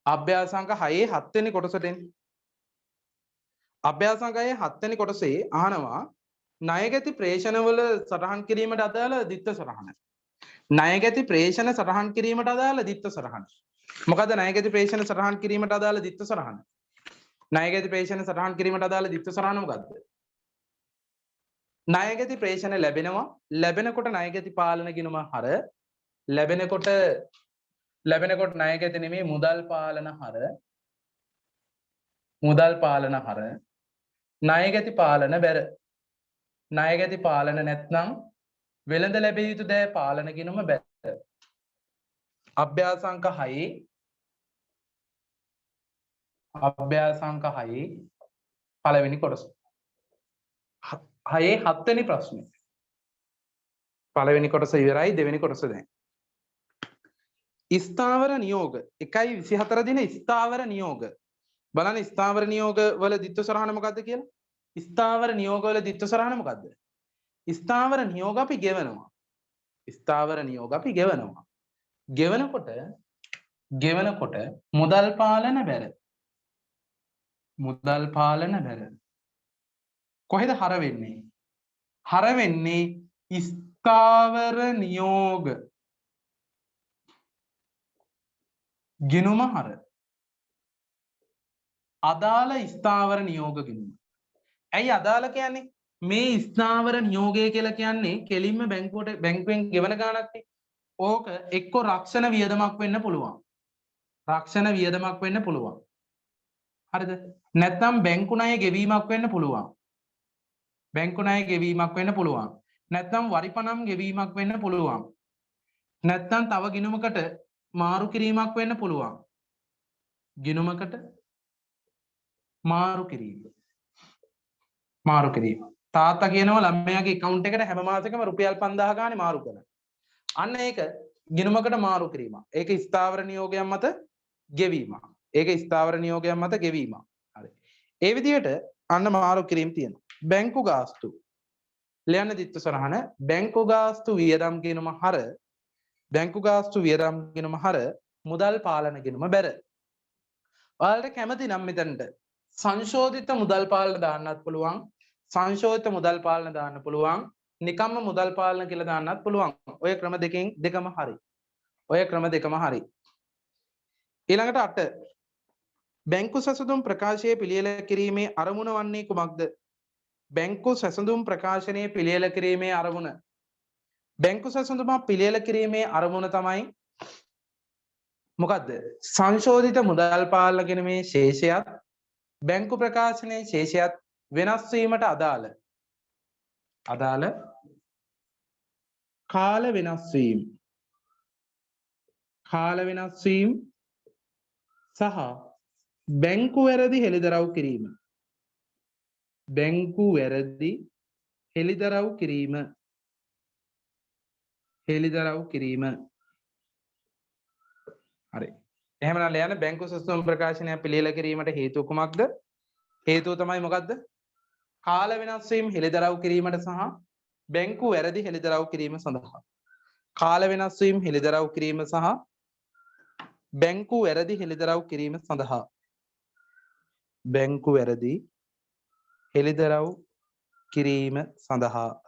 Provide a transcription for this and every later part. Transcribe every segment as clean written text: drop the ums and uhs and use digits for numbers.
අභ්‍යාසංක 6 7 වෙනි කොටසට එන්නේ. අභ්‍යාසංක 6 7 වෙනි කොටසේ අහනවා ණයගැති ප්‍රේෂණවල සටහන් කිරීමට අදාළ දිත්ත සටහන. ණයගැති ප්‍රේෂණ සටහන් කිරීමට අදාළ දිත්ත සටහන. මොකද ණයගැති ප්‍රේෂණ සටහන් කිරීමට අදාළ දිත්ත සටහන? ණයගැති ප්‍රේෂණ සටහන් කිරීමට අදාළ දිත්ත සටහන මොකද්ද? ණයගැති ප්‍රේෂණ ලැබෙනවා. ලැබෙනකොට ණයගැති පාලන ගිණුම හර ලැබෙනකොට ණයගැති නෙමෙයි මුදල් පාලන හර ණයගැති පාලන බැර. ණයගැති පාලන නැත්නම් වෙළඳ ලැබිය යුතු දෑ පාලන ගිණුම බැර. අභ්‍යාසංක 6 පළවෙනි කොටස. 6 7 වෙනි ප්‍රශ්නේ. පළවෙනි කොටස ඉවරයි, දෙවෙනි කොටස දැන්. ස්ථාවර නියෝග 1/24 දින ස්ථාවර නියෝග. බලන්න ස්ථාවර නියෝග වල දිත්ත සරහන මොකද්ද කියලා? ස්ථාවර නියෝග වල දිත්ත සරහන මොකද්ද? ස්ථාවර නියෝග අපි ගෙවනවා. ගෙවනකොට මුදල් පාලන බැර. කොහෙද හර වෙන්නේ? හර වෙන්නේ ස්ථාවර නියෝග ගිණුම හර. අදාළ ස්ථාවර නියෝග ගිණුම. ඇයි අදාළ කියන්නේ? මේ ස්ථාවර නියෝගය කියලා කියන්නේ කෙලින්ම බැංකුවෙන් ගෙවන ගාණක් නේ. ඕක එක්ක රක්ෂණ වියදමක් වෙන්න පුළුවන්. හරිද? නැත්නම් බැංකු ණය ගෙවීමක් වෙන්න පුළුවන්. නැත්නම් වරිපණම් ගෙවීමක් වෙන්න පුළුවන්. නැත්නම් තව ගිණුමකට මාරු කිරීමක් වෙන්න පුළුවන්. මාරු කිරීම. තාත්තා කියනවා ළමයාගේ account එකට හැම මාසෙකම රුපියල් 5000 ගානේ මාරු කරන්න. අන්න ඒක ගිණුමකට මාරු කිරීම. ඒක ස්ථාවර නියෝගයක් මත ගෙවීම. හරි. ඒ විදිහට අන්න මාරු කිරීම තියෙනවා. බැංකු ගාස්තු. ලියන්න දිත්ත සරහන බැංකු ගාස්තු වියදම් ගිණුම හර මුදල් පාලන ගිණුම බැර. ඔයාලට කැමති නම් මෙතනට සංශෝධිත මුදල් පාලන දාන්නත් පුළුවන්. නිකම්ම මුදල් පාලන කියලා දාන්නත් පුළුවන්. ඔය ක්‍රම දෙකම හරි. ඊළඟට 8 බැංකු සැසඳුම් ප්‍රකාශයේ පිළියෙල කිරීමේ අරමුණ වන්නේ කුමක්ද? බැංකු සැසඳුම් ප්‍රකාශනයේ පිළියෙල කිරීමේ අරමුණ. බැංකු සැසඳුම පිළියෙල කිරීමේ අරමුණ තමයි මොකද්ද? සංශෝධිත මුදල් පාලන ගිණුමේ ශේෂයත් බැංකු ප්‍රකාශනයේ ශේෂයත් වෙනස් වීමට අදාළ කාල වෙනස් වීම සහ බැංකු වැරදි හෙළිදරව් කිරීම. හරි. එහෙමනම් ලියන්න බැංකු සැසඳුම් ප්‍රකාශනය පිළියෙල කිරීමට හේතුව කුමක්ද? හේතුව තමයි මොකද්ද? කාල වෙනස් වීම හෙළිදරව් කිරීමට සහ බැංකු වැරදි හෙළිදරව් කිරීම සඳහා. කාල වෙනස් වීම හෙළිදරව් කිරීම සහ බැංකු වැරදි හෙළිදරව් කිරීම සඳහා.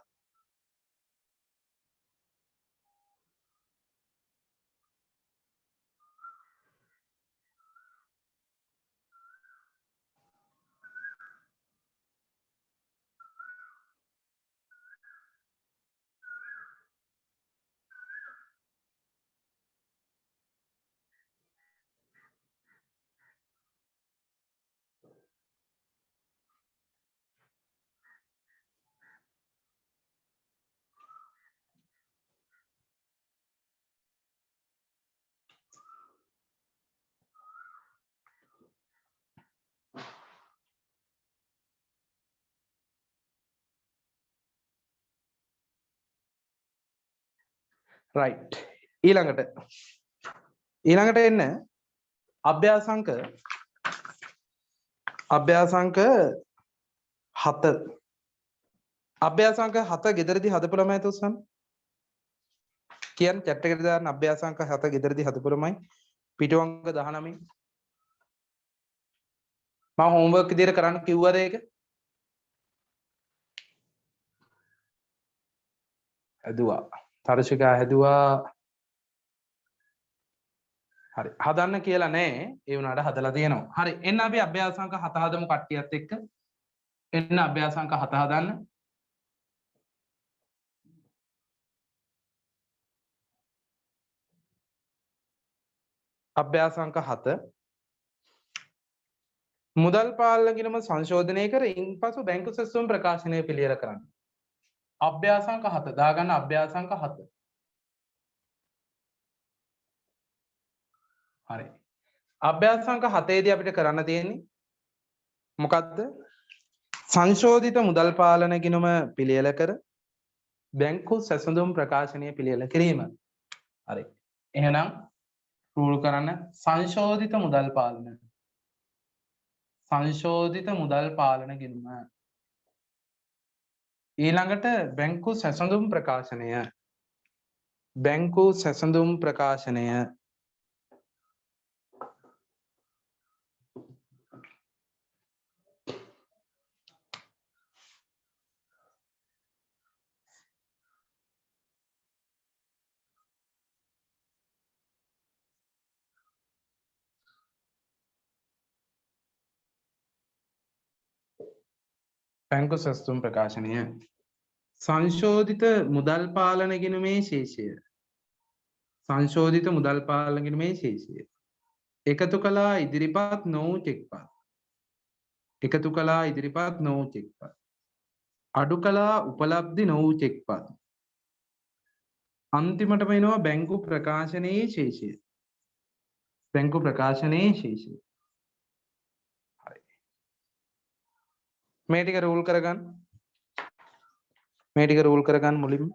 right. ඊළඟට එන්න අභ්‍යාසංක 7. අභ්‍යාසංක 7 ගෙදරදී හදපු ළමයි තුස්සන්. කියන්න chat එකට දාන්න අභ්‍යාසංක 7 ගෙදරදී හදපු ළමයි පිටු අංක 19. මම හෝම්වර්ක් විදියට කරන්න කිව්වද ඒක? හැදුවා. තර්ශිකා හැදුවා. හරි. හදන්න කියලා නෑ. ඒ වුණාට හදලා තියෙනවා. හරි. එන්න අපි අභ්‍යාසංක 7 හදමු කට්ටියත් එක්ක. එන්න අභ්‍යාසංක 7 හදන්න. අභ්‍යාසංක 7 මුදල් පාලන ගිණුම සංශෝධනය කර ඉන්පසු බැංකු සැසුම් ප්‍රකාශනය පිළියෙල කරන්න. අභ්‍යාසංක 7 දාගන්න අභ්‍යාසංක 7. හරි. අභ්‍යාසංක 7 දී අපිට කරන්න තියෙන්නේ මොකක්ද? සංශෝධිත මුදල් පාලන ගිණුම පිළියෙල කර බැංකු සැසඳුම් ප්‍රකාශනය පිළියෙල කිරීම. හරි. එහෙනම් රූල් කරන්න සංශෝධිත මුදල් පාලන. සංශෝධිත මුදල් පාලන ගිණුම. ඊළඟට බැංකු සැසඳුම් ප්‍රකාශනය. බැංකු සැසඳුම් ප්‍රකාශනය. බැංකු සැසඳුම් ප්‍රකාශනය. සංශෝධිත මුදල් පාලන ගිණුමේ ශේෂය. සංශෝධිත මුදල් පාලන ගිණුමේ ශේෂය. එකතු කළා ඉදිරිපත් නොවූ චෙක්පත්. එකතු කළා ඉදිරිපත් නොවූ චෙක්පත්. අඩු කළා උපලබ්ධි නොවූ චෙක්පත්. අන්තිමටම එනවා බැංකු ප්‍රකාශනයේ ශේෂය. බැංකු ප්‍රකාශනයේ ශේෂය. හරි. මේ ටික රූල් කරගන්න. මේ ටික රූල් කරගන්න මුලින්ම.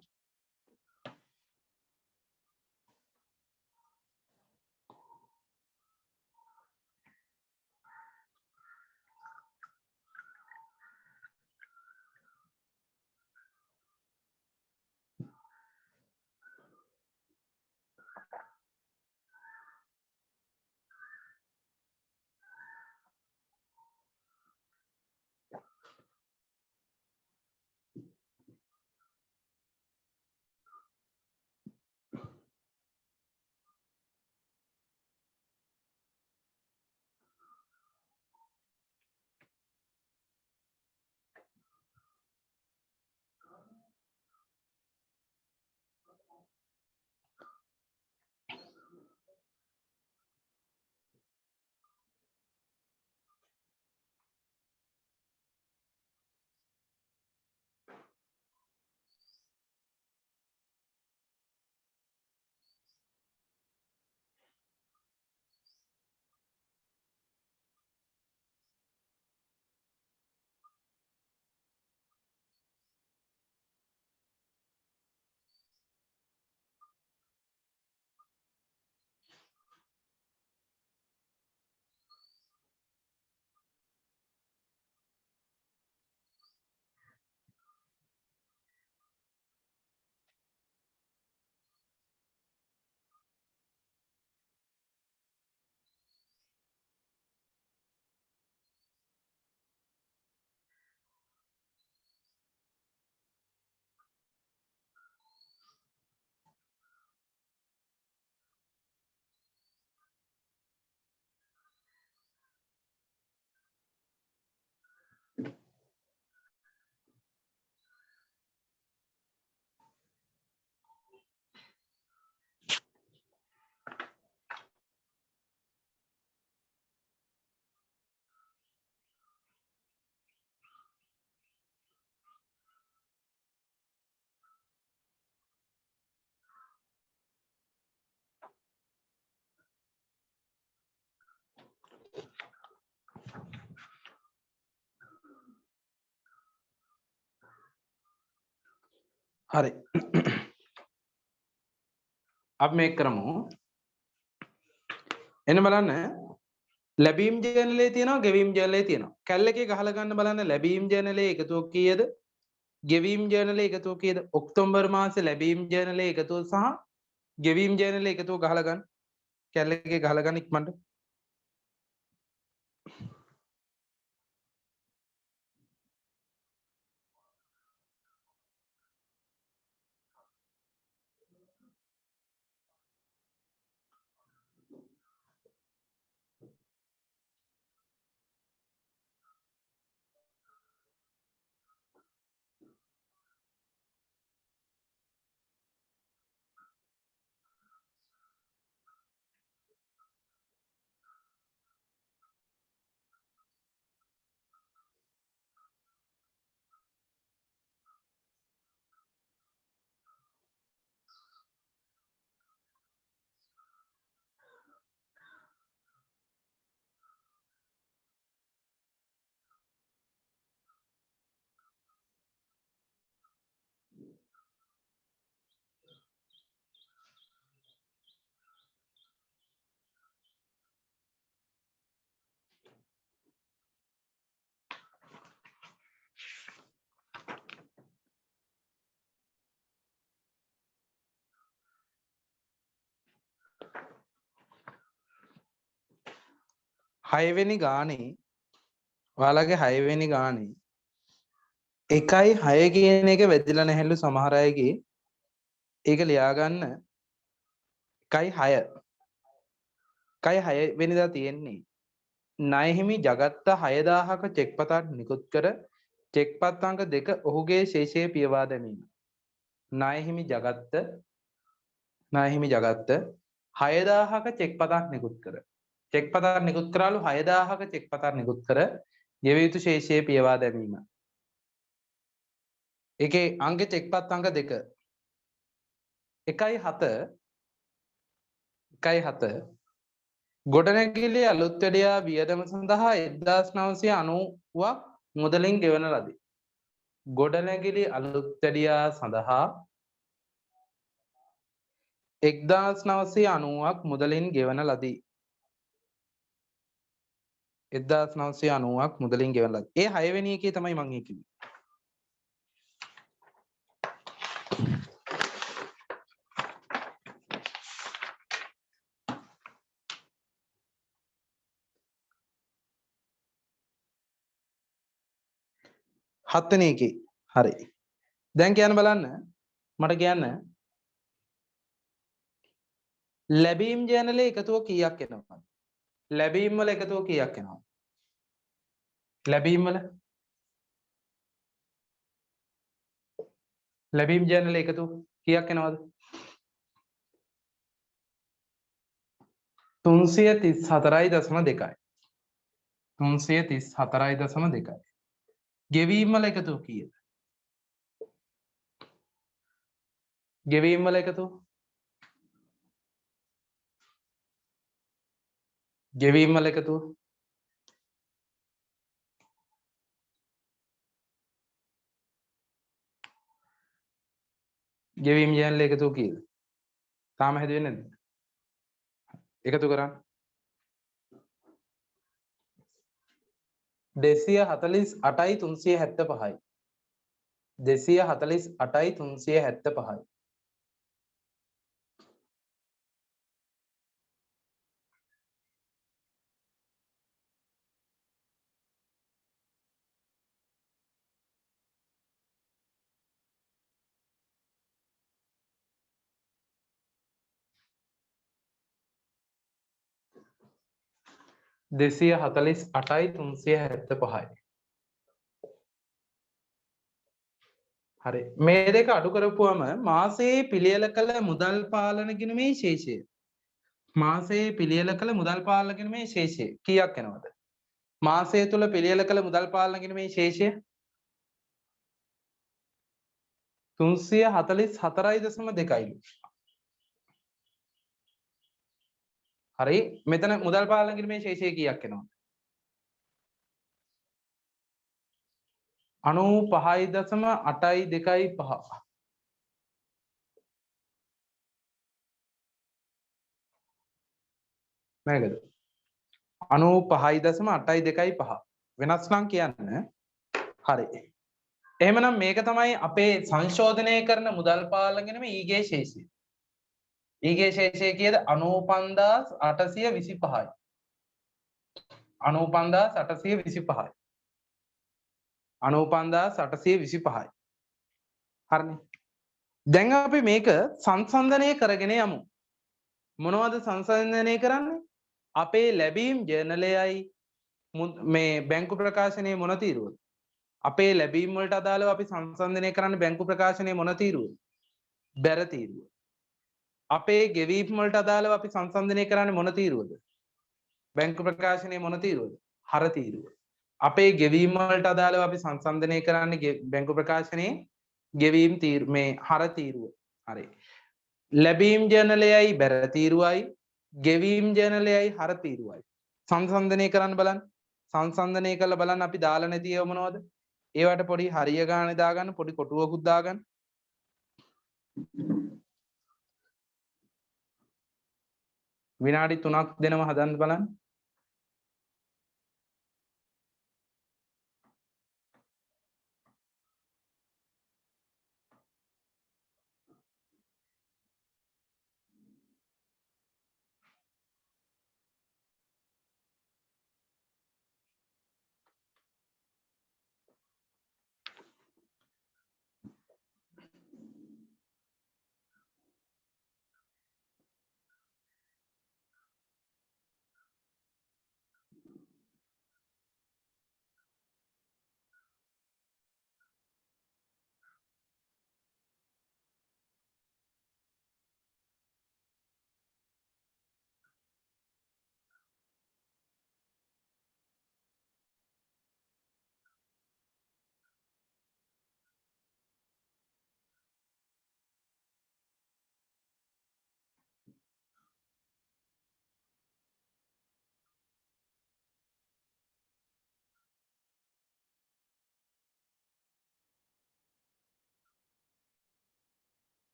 හරි. අපි මේක කරමු. එන්න බලන්න ලැබීම් ජර්නලයේ තියෙනවා ගෙවීම් ජර්නලයේ තියෙනවා. කැල් එකේ ගහලා ගන්න බලන්න ලැබීම් ජර්නලයේ එකතුව කීයද? ගෙවීම් ජර්නලයේ එකතුව කීයද? ඔක්තෝබර් මාසේ ලැබීම් ජර්නලයේ එකතුව සහ ගෙවීම් ජර්නලයේ එකතුව ගහලා ගන්න. කැල් එකේ ගහලා ගන්න ඉක්මනට. 6 වෙනි ගානේ ඔයාලගේ 6 වෙනි ගානේ 1යි 6 කියන එක වැදිලා නැහැලු සමහර අයගේ. ඒක ලියා ගන්න 1යි 6. 1යි 6 වෙනිදා තියෙන්නේ. ණයහිමි ජගත්ත 6000ක චෙක් පතක් නිකුත් කර චෙක් පත් අංක 2 ඔහුගේ ශේෂය පියවා දැමීම. ණයහිමි ජගත්ත 6000ක චෙක් පතක් නිකුත් කර චෙක් පතක් නිකුත් කරාලු 6000ක චෙක් පතක් නිකුත් කර ගෙවිය යුතු ශේෂය පියවා දැමීම. ඒකේ අංක චෙක් පත් අංක 2 1.7 ගොඩනැගිලි අලුත් වැඩියා වියදම සඳහා 1990ක් මුදලින් ගෙවන ලදී. ගොඩනැගිලි අලුත් වැඩියා සඳහා 1990ක් මුදලින් ගෙවන ලදී. 1990ක් මුදලින් ගෙවන ලදී. ඒ 6 වෙනි එකේ තමයි මම කිව්වේ. හත්වෙනි එකේ. හරි. දැන් කියන්න බලන්න. මට කියන්න ලැබීම් ජර්නලයේ එකතුව කීයක් එනවද? ලැබීම් වල එකතුව කීයක් එනවද? ලැබීම් වල ලැබීම් ජර්නලයේ එකතුව කීයක් එනවද? 334.2යි. 334.2යි. ගෙවීම් වල එකතුව කීයද? ගෙවීම් වල එකතුව ගෙවීම් වල එකතුව ගෙවීම් ජර්නලයේ එකතුව කීයද? තාම හැදුවේ නැද්ද? එකතු කරන්න. 248.375යි. 248.375යි. දෙසිය හතලිස් අටයි තුන්සිය හැත්ත පහයි. හරි මේ දෙක අඩු කරපුවම මාසයේ පිළියෙල කළ මුදල් පාලන ගිණුමේ ශේෂය. මාසයේ පිළියෙල කළ මුදල් පාලන ගිණුමේ ශේෂය කීයක් එනවද? මාසය තුල පිළියෙල කළ මුදල් පාලන ගිණුමේ ශේෂය 344.2යි. හරි මෙතන මුදල් පාලන ගිණුමේ ශේෂය කීයක් එනවද? 95.825. මේකද 95.825 වෙනස් නම් කියන්න. හරි එහෙමනම් මේක තමයි අපේ සංශෝධනය කරන මුදල් පාලන ගිණුමේ ඊගේ ශේෂය. ඊගේ ශේෂය කීයද? 95.825යි. 95.825යි. 95.825යි. හරිනේ. දැන් අපි මේක සංසන්දනය කරගෙන යමු. මොනවද සංසන්දනය කරන්නේ? අපේ ලැබීම් ජර්නලයයි මේ බැංකු ප්‍රකාශනයේ මොන තීරුවද? අපේ ලැබීම් වලට අදාළව අපි සංසන්දනය කරන්න බැංකු ප්‍රකාශනයේ මොන තීරුවද? බැර තීරුව. අපේ ගෙවීම් වලට අදාළව අපි සංසන්දනය කරන්නේ මොන තීරුවද? බැංකු ප්‍රකාශනයේ මොන තීරුවද? හර තීරුව. අපේ ගෙවීම් වලට අදාළව අපි සංසන්දනය කරන්නේ බැංකු ප්‍රකාශනයේ ගෙවීම් තීරු මේ හර තීරුව. හරි. ලැබීම් ජර්නලයයි බැර තීරුවයි ගෙවීම් ජර්නලයයි හර තීරුවයි. සංසන්දනය කරන්න බලන්න. සංසන්දනය කරලා බලන්න අපි දාලා නැති ඒවා මොනවද? ඒවට පොඩි හරිය ගානේ දාගන්න පොඩි කොටුවකුත් දාගන්න. විනාඩි 3ක් දෙනව හදන්න බලන්න.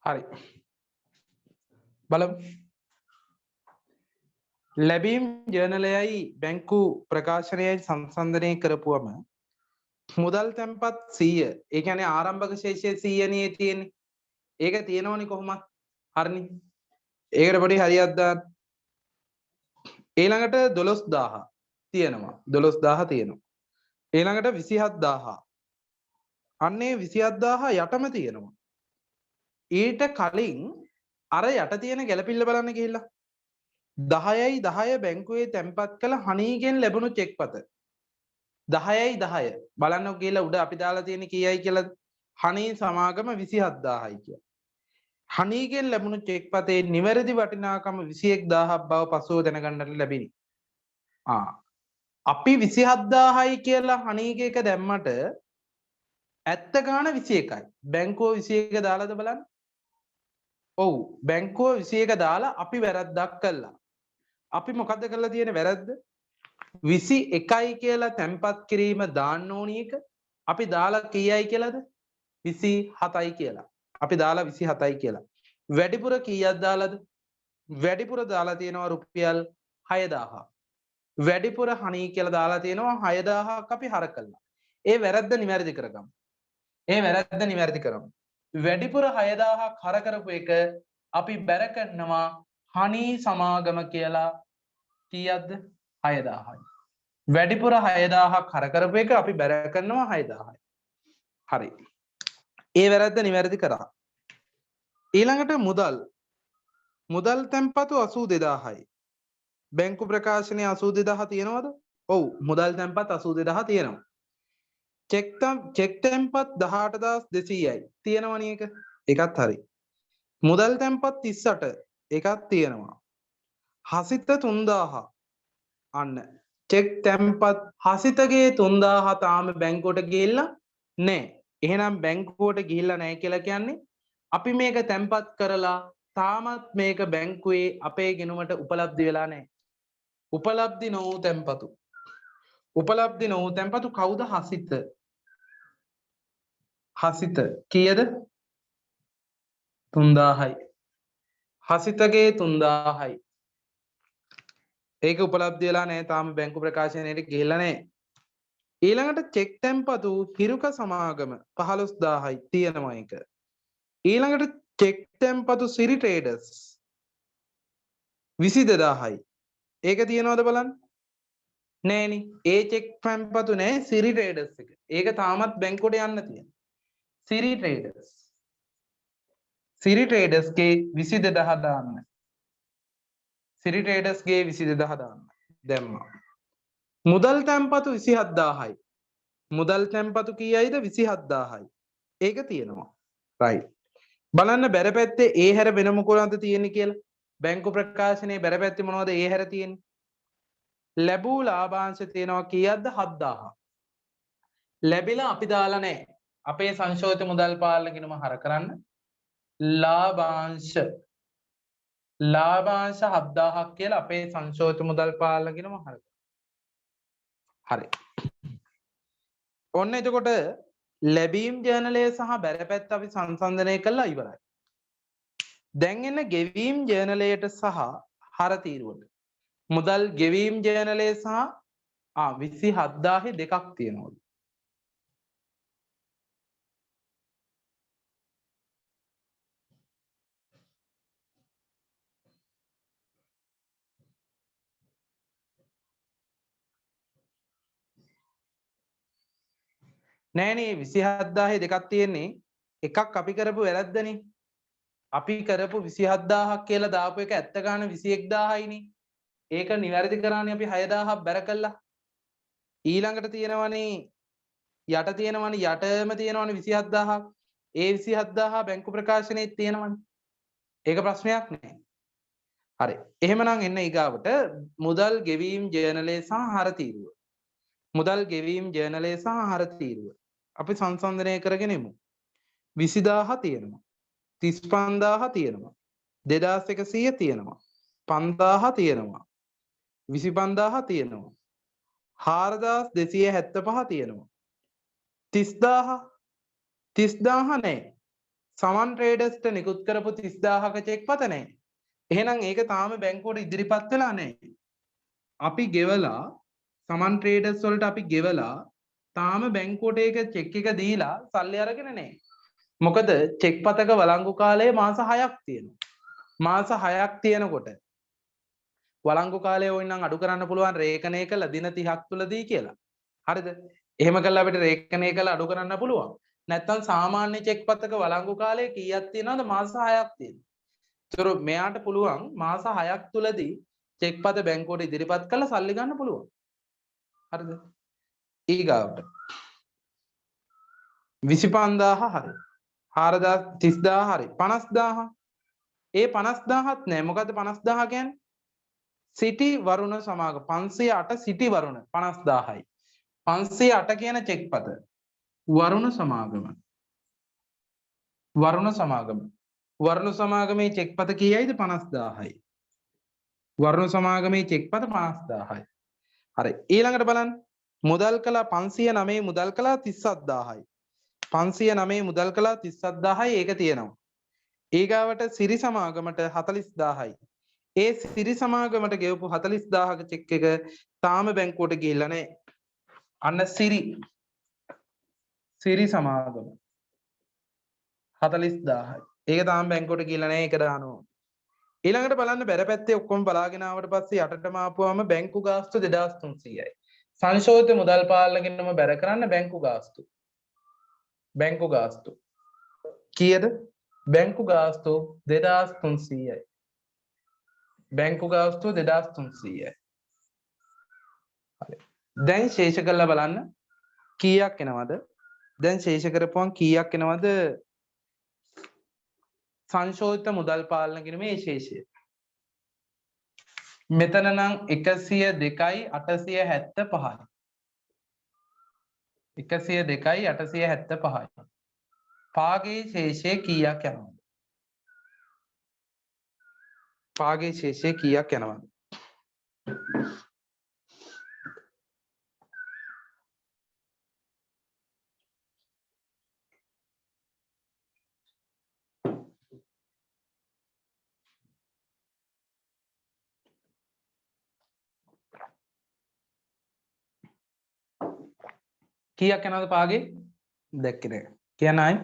හරි බලමු ලැබීම් ජර්නලයයි බැංකු ප්‍රකාශනයයි සංසන්දනය කරපුවම මුදල් තැන්පත් 100 ඒ කියන්නේ ආරම්භක ශේෂය 100 නේ තියෙන්නේ ඒක තියෙනවනේ කොහොමද හරිනේ ඒකට පොඩි හරියක් දාන්න ඊළඟට 12000 තියෙනවා 12000 තියෙනවා ඊළඟට 27000 අන්නේ 27000 යටම තියෙනවා ඊට කලින් අර යට තියෙන ගැළපිල්ල බලන්න ගිහිල්ලා 10යි 10 බැංකුවේ තැන්පත් කළ හනීගෙන් ලැබුණු චෙක්පත 10යි 10 බලන්න කියලා උඩ අපි දාලා තියෙන කීයයි කියලා හනී සමාගම 27000යි කියලා. හනීගෙන් ලැබුණු චෙක්පතේ නිවැරදි වටිනාකම 21000ක් බව පසුව දැනගන්නට ලැබිනි. අපි 27000යි කියලා හනීගේ එක දැම්මට ඇත්ත ගාණ 21යි. බැංකුව 21 දාලාද බලන්න? ඔව් බැංකුව 21 දාලා අපි වැරද්දක් කළා. අපි මොකද්ද කරලා තියෙන වැරද්ද? 21යි කියලා තැන්පත් කිරීම දාන්න ඕනි එක අපි දාලා කීයයි කියලාද 27යි කියලා අපි දාලා 27යි කියලා වැඩිපුර කීයක් දාලාද වැඩිපුර දාලා තියෙනවා රුපියල් 6000 වැඩිපුර හනී කියලා දාලා තියෙනවා 6000ක් අපි හර කළා ඒ වැරද්ද නිවැරදි කරගමු වැඩිපුර 6000ක් හර කරපු එක අපි බැර කරනවා හනී සමාගම කියලා කීයක්ද 6000යි වැඩිපුර 6000ක් හර කරපු එක අපි බැර කරනවා 6000යි. හරි. ඒ වැරද්ද නිවැරදි කරා. ඊළඟට මුදල් තැන්පතු 82000යි. බැංකු ප්‍රකාශනයේ 82000 තියෙනවද? ඔව් මුදල් තැන්පත් 82000 තියෙනවා. චෙක් තැන්පත් 18200යි. තියෙනවනේ ඒක. ඒකත් හරි. මුදල් තැන්පත් 38 ඒකත් තියෙනවා. හසිත 3000 අන්න චෙක් තැන්පත් හසිතගේ 3000 තාම බැංකුවට ගිහිල්ලා නැහැ. එහෙනම් බැංකුවට ගිහිල්ලා නැහැ කියලා කියන්නේ අපි මේක තැන්පත් කරලා තාමත් මේක බැංකුවේ අපේ ගිණුමට උපලබ්ධි වෙලා නැහැ. උපලබ්ධි නොවූ තැන්පතු කවුද හසිත? හසිත කීයද? 3000යි. හසිතගේ 3000යි. ඒක උපලබ්ධි වෙලා නැහැ තාම බැංකු ප්‍රකාශනයට ගිහිල්ලා නැහැ. ඊළඟට චෙක් තැන්පතු හිරුක සමාගම 15000යි තියෙනවා ඒක. ඊළඟට චෙක් තැන්පතු සිරි ට්‍රේඩර්ස් 22000යි. ඒක තියෙනවද බලන්න? නෑනේ. ඒ චෙක් තැන්පතු නෑ සිරි ට්‍රේඩර්ස් එක. ඒක තාමත් බැංකුවට යන්න තියෙනවා. සිරි ට්‍රේඩර්ස්. සිරි ට්‍රේඩර්ස්ගේ 22000 දාන්න. සිරි ට්‍රේඩර්ස්ගේ 22000 දාන්න. දැම්මා. මුදල් තැන්පතු 27000යි. මුදල් තැන්පතු කීයයිද 27000යි. ඒක තියෙනවා. රයිට්. බලන්න බැර පැත්තේ ඒ හැර වෙන මොකක්ද තියෙන්නේ කියලා. බැංකු ප්‍රකාශනයේ බැර පැත්තේ මොනවද ඒ හැර තියෙන්නේ? ලැබූ ලාභාංශ තියෙනවා කීයක්ද 7000. ලැබිලා අපි දාලා නැහැ. අපේ සංශෝධිත මුදල් පාලන ගිණුම හර කරන්න. ලාභාංශ 7000ක් කියලා අපේ සංශෝධිත මුදල් පාලන ගිණුම හර කරන්න. හරි. ඔන්න එතකොට ලැබීම් ජර්නලය සහ බැරපැත්ත අපි සංසන්දනය කළා ඉවරයි. දැන් එන්න ගෙවීම් ජර්නලයට සහ හර තීරුවට. මුදල් ගෙවීම් ජර්නලය සහ 27000 දෙකක් තියෙනවා. නෑනේ 27000 දෙකක් තියෙන්නේ එකක් අපි කරපු වැරද්දනේ. අපි කරපු 27000ක් කියලා දාපු එක ඇත්ත ගන්න 21000යිනේ. ඒක නිවැරදි කරානේ අපි 6000ක් බැර කළා. ඊළඟට තියෙනවනේ යට තියෙනවනේ යටම තියෙනවනේ 27000ක්. ඒ 27000 බැංකු ප්‍රකාශනයේ තියෙනවනේ. ඒක ප්‍රශ්නයක් නෑ. හරි. එහෙමනම් එන්න ඊගාවට මුදල් ගෙවීම් ජර්නලය සහ හර තීරුව. මුදල් ගෙවීම් ජර්නලය සහ හර තීරුව. අපි සංසන්දනය කරගෙන යමු. 20000 තියෙනවා. 35000 තියෙනවා. 2100 තියෙනවා. 5000 තියෙනවා. 25000 තියෙනවා. 4275 තියෙනවා. 30000 30000 නෑ. සමන් ට්‍රේඩර්ස්ට නිකුත් කරපු 30000ක චෙක් පත නැහැ. එහෙනම් ඒක තාම බැංකුවට ඉදිරිපත් වෙලා නැහැ. අපි ගෙවලා සමන් ට්‍රේඩර්ස් වලට අපි ගෙවලා තාම බැංකුවට ඒක චෙක් එක දීලා සල්ලි අරගෙන නැහැ. මොකද චෙක් පතක වළංගු කාලය මාස 6ක් තියෙනවා. මාස 6ක් තියෙනකොට වළංගු කාලය ඕනනම් අඩු කරන්න පුළුවන් රේඛනය කළ දින 30ක් තුලදී කියලා. හරිද? එහෙම කළා අපිට රේඛනය කළ අඩු කරන්න පුළුවන්. නැත්තම් සාමාන්‍ය චෙක් පතක වළංගු කාලය කීයක් තියෙනවද? මාස 6ක් තියෙනවා. ඒතර මෙයාට පුළුවන් මාස 6ක් තුලදී චෙක් පත බැංකුවට ඉදිරිපත් කරලා සල්ලි ගන්න පුළුවන්. හරිද? ඊගාවට 25000 හරි. 30000 හරි. 50000 ඒ 50000ත් නෑ. මොකද්ද 50000 කියන්නේ? සිටි වරුණ සමාගම 508 සිටි වරුණ 50000යි. 508 කියන චෙක් පත වරුණ සමාගම වරුණ සමාගමේ චෙක් පත කීයයිද 50000යි. වරුණ සමාගමේ චෙක් පත 50000යි. හරි ඊළඟට බලන්න මුදල් කළා 509 මුදල් කළා 37000යි. 509 මුදල් කළා 37000යි ඒක තියෙනවා. ඊගාවට සිරි සමාගමට 40000යි. ඒ සිරි සමාගමට ගෙවපු 40000ක චෙක් එක තාම බැංකුවට ගිහිල්ලා නැහැ. අන්න සිරි සමාගම 40000යි. ඒක තාම බැංකුවට ගිහිල්ලා නැහැ. ඒක දානවා. ඊළඟට බලන්න බැර පැත්තේ ඔක්කොම බලාගෙන ආවට පස්සේ යටටම ආපුවාම බැංකු ගාස්තු 2300යි. සංශෝධිත මුදල් පාලනකින්ම බැර කරන්න බැංකු ගාස්තු. කීයද? බැංකු ගාස්තු 2300යි. බැංකු ගාස්තුව 2300යි. හරි. දැන් ශේෂ කරලා බලන්න කීයක් එනවද? දැන් ශේෂ කරපුවම කීයක් එනවද? සංශෝධිත මුදල් පාලන කිරීමේ ශේෂය. මෙතන නම් 102යි 875යි. 102යි 875යි. පාගේ ශේෂය කීයක් යනවද? පාගේ ශේෂය කීයක් යනවද? කීයක් යනවද පාගේ? දැක්කේ නැහැ. කියන්න ආයි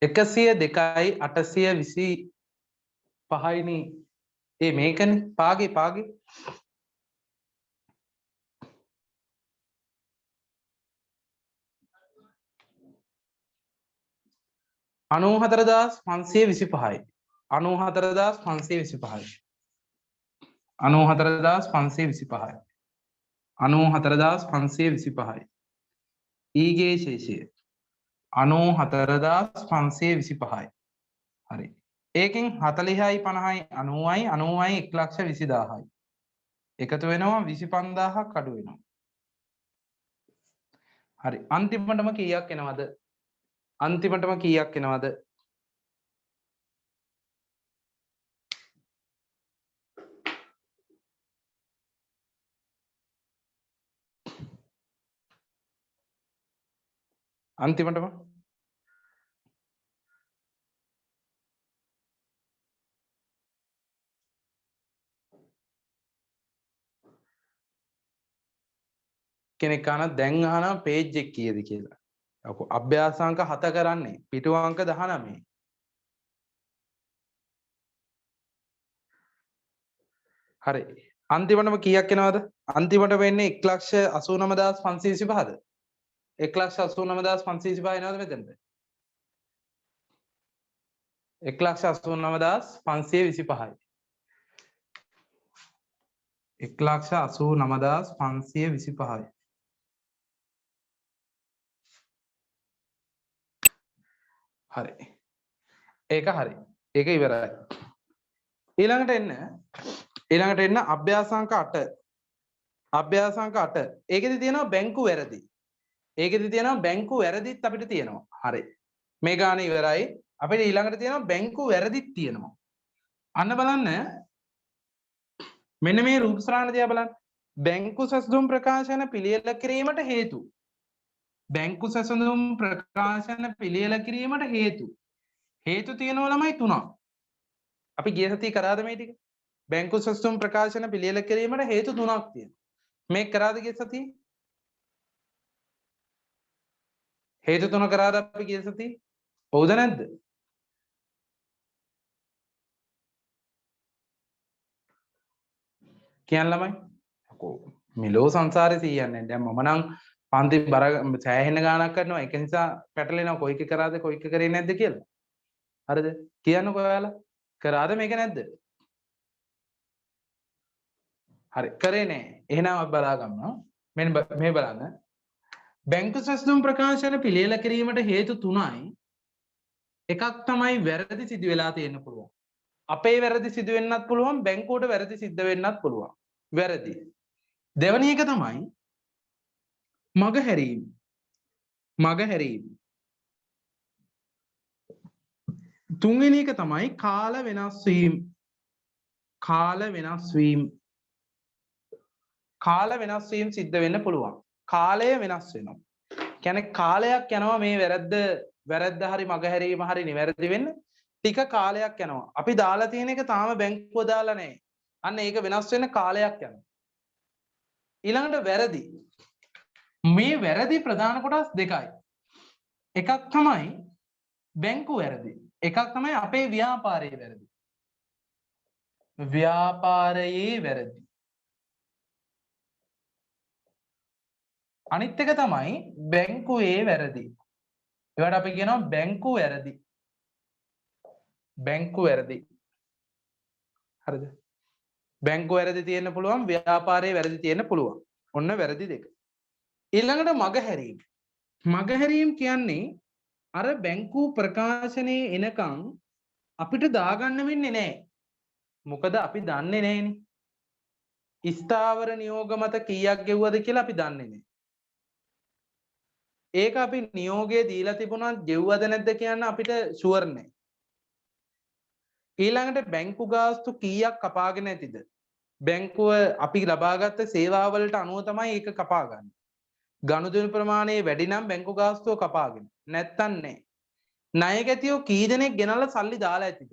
102යි 825යි නේ. ඒ මේකනේ පාගේ 94525යි. 94525යි. 94525යි. 94525යි. ඊගේ ශේෂය 94525යි. හරි. ඒකෙන් 40යි 50යි 90යි 90යි 1,20,000යි. එකතු වෙනවා 25000ක් අඩු වෙනවා. හරි. අන්තිමටම කීයක් එනවද? අන්තිමටම කීයක් එනවද? අන්තිමටම කෙනෙක් අහන දැන් අහන පේජ් එක කීයද කියලා. අපෝ අභ්‍යාසාංක 7 කරන්නේ පිටු අංක 19. හරි. අන්තිමටම කීයක් එනවද? අන්තිමට වෙන්නේ 1,89,525ද? 1,89,525 එනවද මෙතනට? 1,89,525යි. 1,89,525යි. හරි. ඒක හරි. ඒක ඉවරයි. ඊළඟට එන්න අභ්‍යාසාංක 8. අභ්‍යාසාංක 8. ඒකෙදි තියෙනවා බැංකු වැරදි. ඒකෙදි තියෙනවා බැංකු වැරදිත් අපිට තියෙනවා. හරි. මේ ගාන ඉවරයි. අපිට ඊළඟට තියෙනවා බැංකු වැරදිත් තියෙනවා. අන්න බලන්න මෙන්න මේ රූප සරහන දිහා බලන්න. බැංකු සැසඳුම් ප්‍රකාශන පිළියෙල කිරීමට හේතු. බැංකු සැසඳුම් ප්‍රකාශන පිළියෙල කිරීමට හේතු තියෙනවා ළමයි 3ක්. අපි ගිය සතියේ කරාද මේ ටික? බැංකු සැසඳුම් ප්‍රකාශන පිළියෙල කිරීමට හේතු 3ක් තියෙනවා. මේක කරාද ගිය සතියේ? හේතු 3 කරාද අපි ගිය සතියේ? හවුද නැද්ද? කියන්න ළමයි. අකෝ මෙලෝ සංසාරේ තියන්නේ. දැන් මම නම් පන්ති බර සෑහෙන ගාණක් කරනවා. ඒක නිසා පැටලෙනවා කොයි එක කරාද කොයි එක කරේ නැද්ද කියලා. හරිද? කියන්නකෝ ඔයාලා. කරාද මේක නැද්ද? හරි. කරේ නෑ. එහෙනම් අපි බලා ගන්නවා. මෙන්න මේ බලන්න. බැංකු සැසඳුම් ප්‍රකාශන පිළියෙල කිරීමට හේතු 3යි. එකක් තමයි වැරදි සිදු වෙලා තියෙන්න පුළුවන්. අපේ වැරදි සිදු වෙන්නත් පුළුවන්, බැංකුවට වැරදි සිද්ධ වෙන්නත් පුළුවන්. වැරදි. දෙවැනි එක තමයි මගහැරීම. තුන්වෙනි එක තමයි කාල වෙනස් වීම. කාල වෙනස් වීම සිද්ධ වෙන්න පුළුවන්. කාලය වෙනස් වෙනවා. කියන්නේ කාලයක් යනවා මේ වැරද්ද හරි මගහැරීම හරි නිවැරදි වෙන්න ටික කාලයක් යනවා. අපි දාලා තියෙන එක තාම බැංකුව දාලා නැහැ. අන්න ඒක වෙනස් වෙන්න කාලයක් යනවා. ඊළඟට වැරදි. මේ වැරදි ප්‍රධාන කොටස් දෙකයි. එකක් තමයි බැංකු වැරදි. එකක් තමයි අපේ ව්‍යාපාරයේ වැරදි. අනිත් එක තමයි බැංකුවේ වැරදි. ඒවට අපි කියනවා බැංකු වැරදි. හරිද? බැංකු වැරදි තියෙන්න පුළුවන්, ව්‍යාපාරයේ වැරදි තියෙන්න පුළුවන්. ඔන්න වැරදි දෙක. ඊළඟට මගහැරීම් කියන්නේ අර බැංකු ප්‍රකාශනයේ එනකන් අපිට දාගන්න වෙන්නේ නැහැ. මොකද අපි දන්නේ නැහැනේ. ස්ථාවර නියෝග මත කීයක් ගෙවුවද කියලා අපි දන්නේ නැහැ. ඒක අපි නියෝගය දීලා තිබුණත් ගෙව්වද නැද්ද කියන්න අපිට ෂුවර් නැහැ. ඊළඟට බැංකු ගාස්තු කීයක් කපාගෙන ඇතිද? බැංකුව අපි ලබාගත්ත සේවාවලට අනුව තමයි ඒක කපාගන්නේ. ගනුදෙනු ප්‍රමාණය වැඩි නම් බැංකු ගාස්තුව කපාගෙන. නැත්තම් නැහැ. ණයගැතියෝ කී දෙනෙක් ගෙනල්ලා සල්ලි දාලා ඇතිද?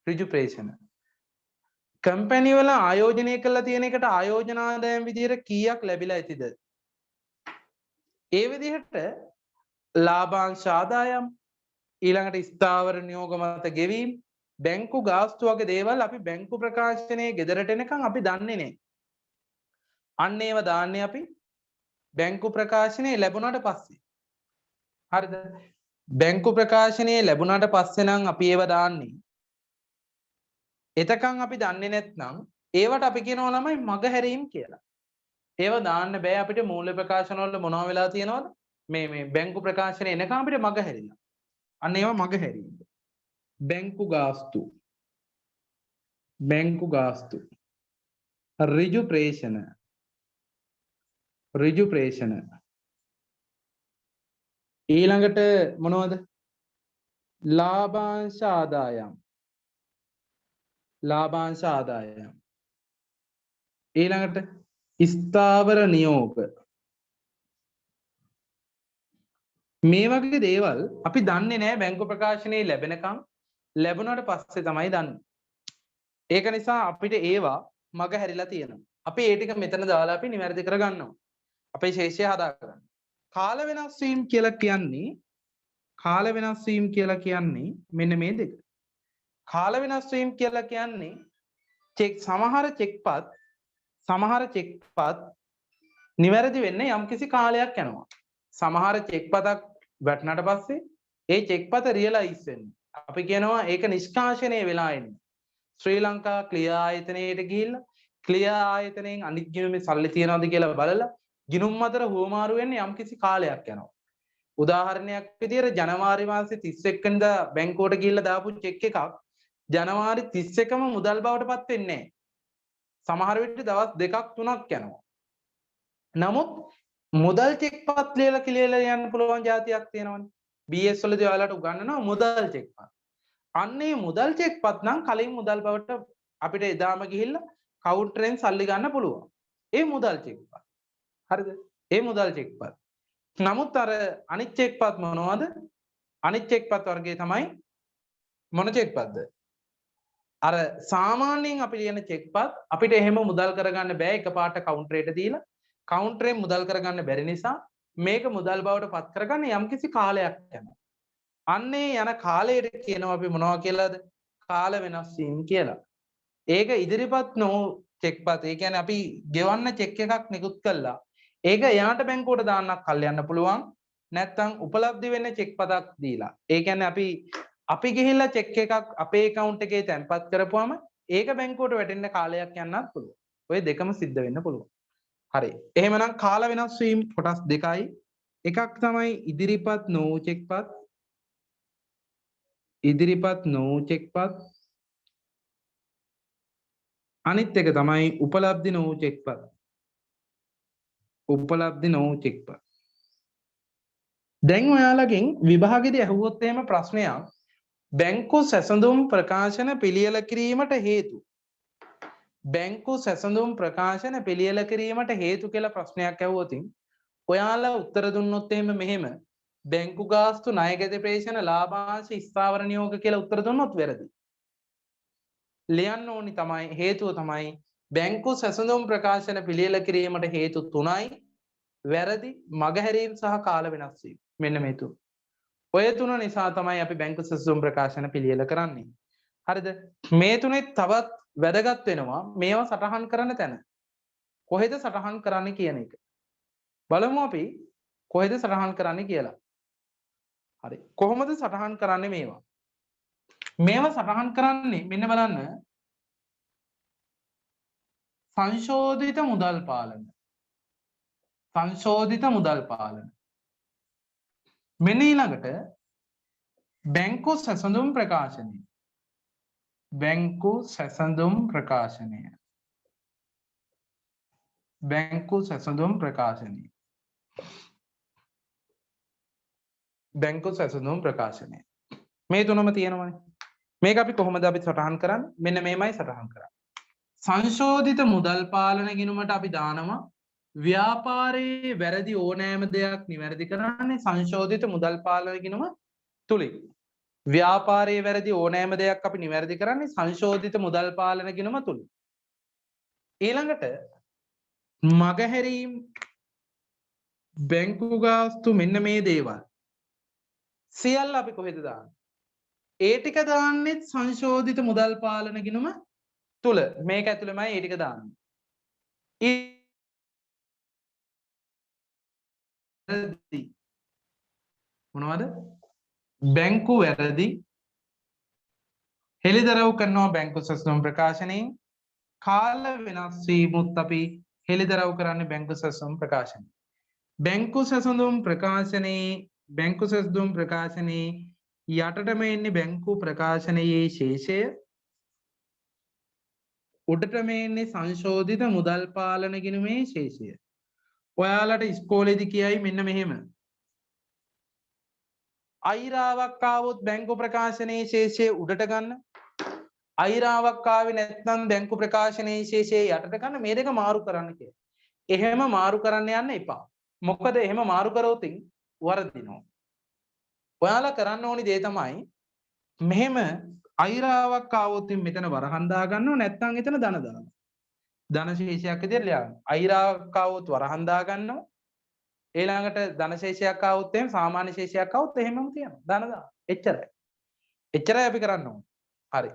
ඍජු ප්‍රේෂණ. කම්පැනි වල ආයෝජනය කරලා තියෙන එකට ආයෝජන ආදායම් විදියට කීයක් ලැබිලා ඇතිද? ඒ විදිහට ලාභාංශ ආදායම් ඊළඟට ස්ථාවර නියෝග මත ගෙවීම් බැංකු ගාස්තු වගේ දේවල් අපි බැංකු ප්‍රකාශනයේ ගෙදරට එනකන් අපි දන්නේ නැහැ. අන්න ඒව දාන්නේ අපි බැංකු ප්‍රකාශනයේ ලැබුණාට පස්සේ. හරිද? බැංකු ප්‍රකාශනයේ ලැබුණාට පස්සේ නම් අපි ඒව දාන්නේ. එතකන් අපි දන්නේ නැත්නම් ඒවට අපි කියනවා ළමයි මගහැරීම් කියලා. ඒව දාන්න බෑ අපිට මූල්‍ය ප්‍රකාශන වල මොනවා වෙලා තියෙනවද? මේ බැංකු ප්‍රකාශනය එනකම් අපිට මගහැරිලා. අන්න ඒවා මගහැරීම්. බැංකු ගාස්තු. ඍජු ප්‍රේෂණ. ඊළඟට මොනවද? ලාභාංශ ආදායම්. ඊළඟට ස්ථාවර නියෝග. මේ වගේ දේවල් අපි දන්නේ නැහැ බැංකු ප්‍රකාශනයේ ලැබෙනකම්. ලැබුණාට පස්සේ තමයි දන්නේ. ඒක නිසා අපිට ඒවා මග හැරිලා තියෙනවා. අපි ඒ ටික මෙතන දාලා අපි නිවැරදි කරගන්නවා. අපේ ශේෂය හදාගන්න. කාල වෙනස් වීම කියලා කියන්නේ මෙන්න මේ දෙක. කාල වෙනස් වීම කියලා කියන්නේ සමහර චෙක්පත් නිවැරදි වෙන්නේ යම්කිසි කාලයක් යනවා. සමහර චෙක්පතක් වැටුණාට පස්සේ ඒ චෙක්පත රියලයිස් වෙන්නේ. අපි කියනවා ඒක නිෂ්කාශනය වෙලා එන්නේ. ශ්‍රී ලංකා ක්‍ලියා ආයතනයට ගිහිල්ලා ක්‍ලියා ආයතනයෙන් අනිත් ගිණුමේ සල්ලි තියනවද කියලා බලලා ගිණුම් අතර හුවමාරු වෙන්නේ යම්කිසි කාලයක් යනවා. උදාහරණයක් විදියට ජනවාරි මාසේ 31 වෙනිදා බැංකුවට ගිහිල්ලා දාපු චෙක් එකක් ජනවාරි 31ම මුදල් බවට පත් වෙන්නේ නැහැ. සමහර විට දවස් 2ක් 3ක් යනවා. නමුත් මුදල් චෙක්පත් ලියලා යන්න පුළුවන් જાතියක් තියෙනවනේ. BS වලදී ඔයාලට උගන්වනවා මුදල් චෙක්පත්. අන්නේ මුදල් චෙක්පත් නම් කලින් මුදල් බවට අපිට එදාම ගිහිල්ලා කවුන්ටරෙන් සල්ලි ගන්න පුළුවන්. ඒ මුදල් චෙක්පත්. හරිද? ඒ මුදල් චෙක්පත්. නමුත් අර අනිත් චෙක්පත් මොනවද? අනිත් චෙක්පත් වර්ගය තමයි මොන චෙක්පත්ද? අර සාමාන්‍යයෙන් අපි ලියන චෙක්පත් අපිට එහෙම මුදල් කරගන්න බෑ එකපාරට කවුන්ටරේට දීලා. කවුන්ටරේ මුදල් කරගන්න බැරි නිසා මේක මුදල් බවට පත් කරගන්න යම්කිසි කාලයක් යනවා. අන්නේ යන කාලයට කියනවා අපි මොනවා කියලාද? කාල වෙනස් වීම කියලා. ඒක ඉදිරිපත් නොවු චෙක්පත්. ඒ කියන්නේ අපි ගෙවන්න චෙක් එකක් නිකුත් කළා. ඒක එයාට බැංකුවට දාන්නක් කල් යන්න පුළුවන්. නැත්තම් උපලබ්ධි වෙන්න චෙක්පතක් දීලා. ඒ කියන්නේ අපි ගිහිල්ලා චෙක් එකක් අපේ account එකේ තැන්පත් කරපුවම ඒක බැංකුවට වැටෙන්න කාලයක් යන්නත් පුළුවන්. ඔය දෙකම සිද්ධ වෙන්න පුළුවන්. හරි. එහෙමනම් කාල වෙනස් වීම කොටස් දෙකයි. එකක් තමයි ඉදිරිපත් නොවු චෙක්පත්. ඉදිරිපත් නොවු චෙක්පත්. අනිත් එක තමයි උපලබ්ධි නොවු චෙක්පත්. උපලබ්ධි නොවු චෙක්පත්. දැන් ඔයාලගෙන් විභාගෙදී අහුවොත් එහෙම ප්‍රශ්නයක් බැංකු සැසඳුම් ප්‍රකාශන පිළියෙල කිරීමට හේතු. බැංකු සැසඳුම් ප්‍රකාශන පිළියෙල කිරීමට හේතු කියලා ප්‍රශ්නයක් ඇහුවොත් ඔයාලා උත්තර දුන්නොත් එහෙම මෙහෙම බැංකු ගාස්තු ණය ගැති ප්‍රේෂණ ලාභාංශ ස්ථාවර නියෝග කියලා උත්තර දුන්නොත් වැරදි. ලියන්න ඕනි තමයි හේතුව තමයි බැංකු සැසඳුම් ප්‍රකාශන පිළියෙල කිරීමට හේතු 3යි. වැරදි මගහැරීම් සහ කාල වෙනස් වීම. මෙන්න මේ තුන. ඔය තුන නිසා තමයි අපි බැංකු සැසඳුම් ප්‍රකාශන පිළියෙල කරන්නේ. හරිද? මේ තුනේ තවත් වැදගත් වෙනවා මේවා සටහන් කරන තැන. කොහෙද සටහන් කරන්නේ කියන එක. බලමු අපි කොහෙද සටහන් කරන්නේ කියලා. හරි. කොහොමද සටහන් කරන්නේ මේවා? මේවා සටහන් කරන්නේ මෙන්න බලන්න. සංශෝධිත මුදල් පාලන. සංශෝධිත මුදල් පාලන. මෙන්න ඊළඟට බැංකු සැසඳුම් ප්‍රකාශනය. බැංකු සැසඳුම් ප්‍රකාශනය. බැංකු සැසඳුම් ප්‍රකාශනය. බැංකු සැසඳුම් ප්‍රකාශනය. මේ තුනම තියෙනවනේ. මේක අපි කොහොමද අපි සටහන් කරන්නේ? මෙන්න මේමයි සටහන් කරන්නේ. සංශෝධිත මුදල් පාලන ගිණුමට අපි දානවා ව්‍යාපාරයේ වැරදි ඕනෑම දෙයක් නිවැරදි කරන්නේ සංශෝධිත මුදල් පාලන ගිණුම තුලින්. ව්‍යාපාරයේ වැරදි ඕනෑම දෙයක් අපි නිවැරදි කරන්නේ සංශෝධිත මුදල් පාලන ගිණුම තුලින්. ඊළඟට මගහැරීම් බැංකු ගාස්තු මෙන්න මේ දේවල් සියල්ල අපි කොහෙද දාන්නේ? ඒ ටික දාන්නේ සංශෝධිත මුදල් පාලන ගිණුම තුල. මේක ඇතුළෙමයි ඒ ටික දාන්නේ. මොනවද? බැංකු වැරදි හෙළිදරව් කරනවා බැංකු සැසඳුම් ප්‍රකාශනයේ. කාල වෙනස් වීමුත් අපි හෙළිදරව් කරන්නේ බැංකු සැසඳුම් ප්‍රකාශනයේ. බැංකු සැසඳුම් ප්‍රකාශනයේ බැංකු සැසඳුම් ප්‍රකාශනයේ යටටම එන්නේ බැංකු ප්‍රකාශනයේ ශේෂය. උඩටම එන්නේ සංශෝධිත මුදල් පාලන ගිණුමේ ශේෂය. ඔයාලට ඉස්කෝලේදී කියයි මෙන්න මෙහෙම. අයිරාවක් ආවොත් බැංකු ප්‍රකාශනයේ ශේෂය උඩට ගන්න. අයිරාවක් ආවේ නැත්නම් බැංකු ප්‍රකාශනයේ ශේෂය යටට ගන්න. මේ දෙක මාරු කරන්න කියලා. එහෙම මාරු කරන්න යන්න එපා. මොකද එහෙම මාරු කරොත් වරදිනවා. ඔයාලා කරන්න ඕනි දේ තමයි මෙහෙම අයිරාවක් ආවොත් මෙතන වරහන් දා ගන්නව නැත්නම් එතන ධන දානවා. ධන ශේෂයක් විදියට ලියන්න. අයිරාවක් ආවොත් වරහන් දා ගන්නවා. ඊළඟට ධන ශේෂයක් ආවොත් එහෙම සාමාන්‍ය ශේෂයක් ආවොත් එහෙමම තියනවා. ධන දාන. එච්චරයි. එච්චරයි අපි කරන්න ඕනේ. හරි.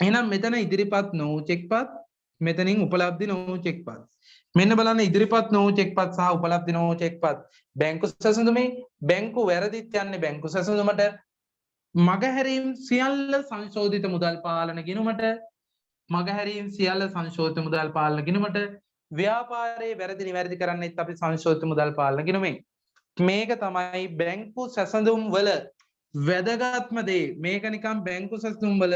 එහෙනම් මෙතන ඉදිරිපත් නොවු චෙක්පත් මෙතනින් උපලබ්ධි නොවු චෙක්පත්. මෙන්න බලන්න ඉදිරිපත් නොවු චෙක්පත් සහ උපලබ්ධි නොවු චෙක්පත් බැංකු සැසඳුමේ බැංකු වැරදිත් යන්නේ බැංකු සැසඳුමට. මගහැරීම් සියල්ල සංශෝධිත මුදල් පාලන ගිණුමට. මගහැරීම් සියල්ල සංශෝධිත මුදල් පාලන ගිණුමට. ව්‍යාපාරයේ වැරදි නිවැරදි කරන්නෙත් අපි සංශෝධිත මුදල් පාලන ගිණුමෙන්. මේක තමයි බැංකු සැසඳුම් වල වැදගත්ම දේ. මේක නිකන් බැංකු සැසඳුම් වල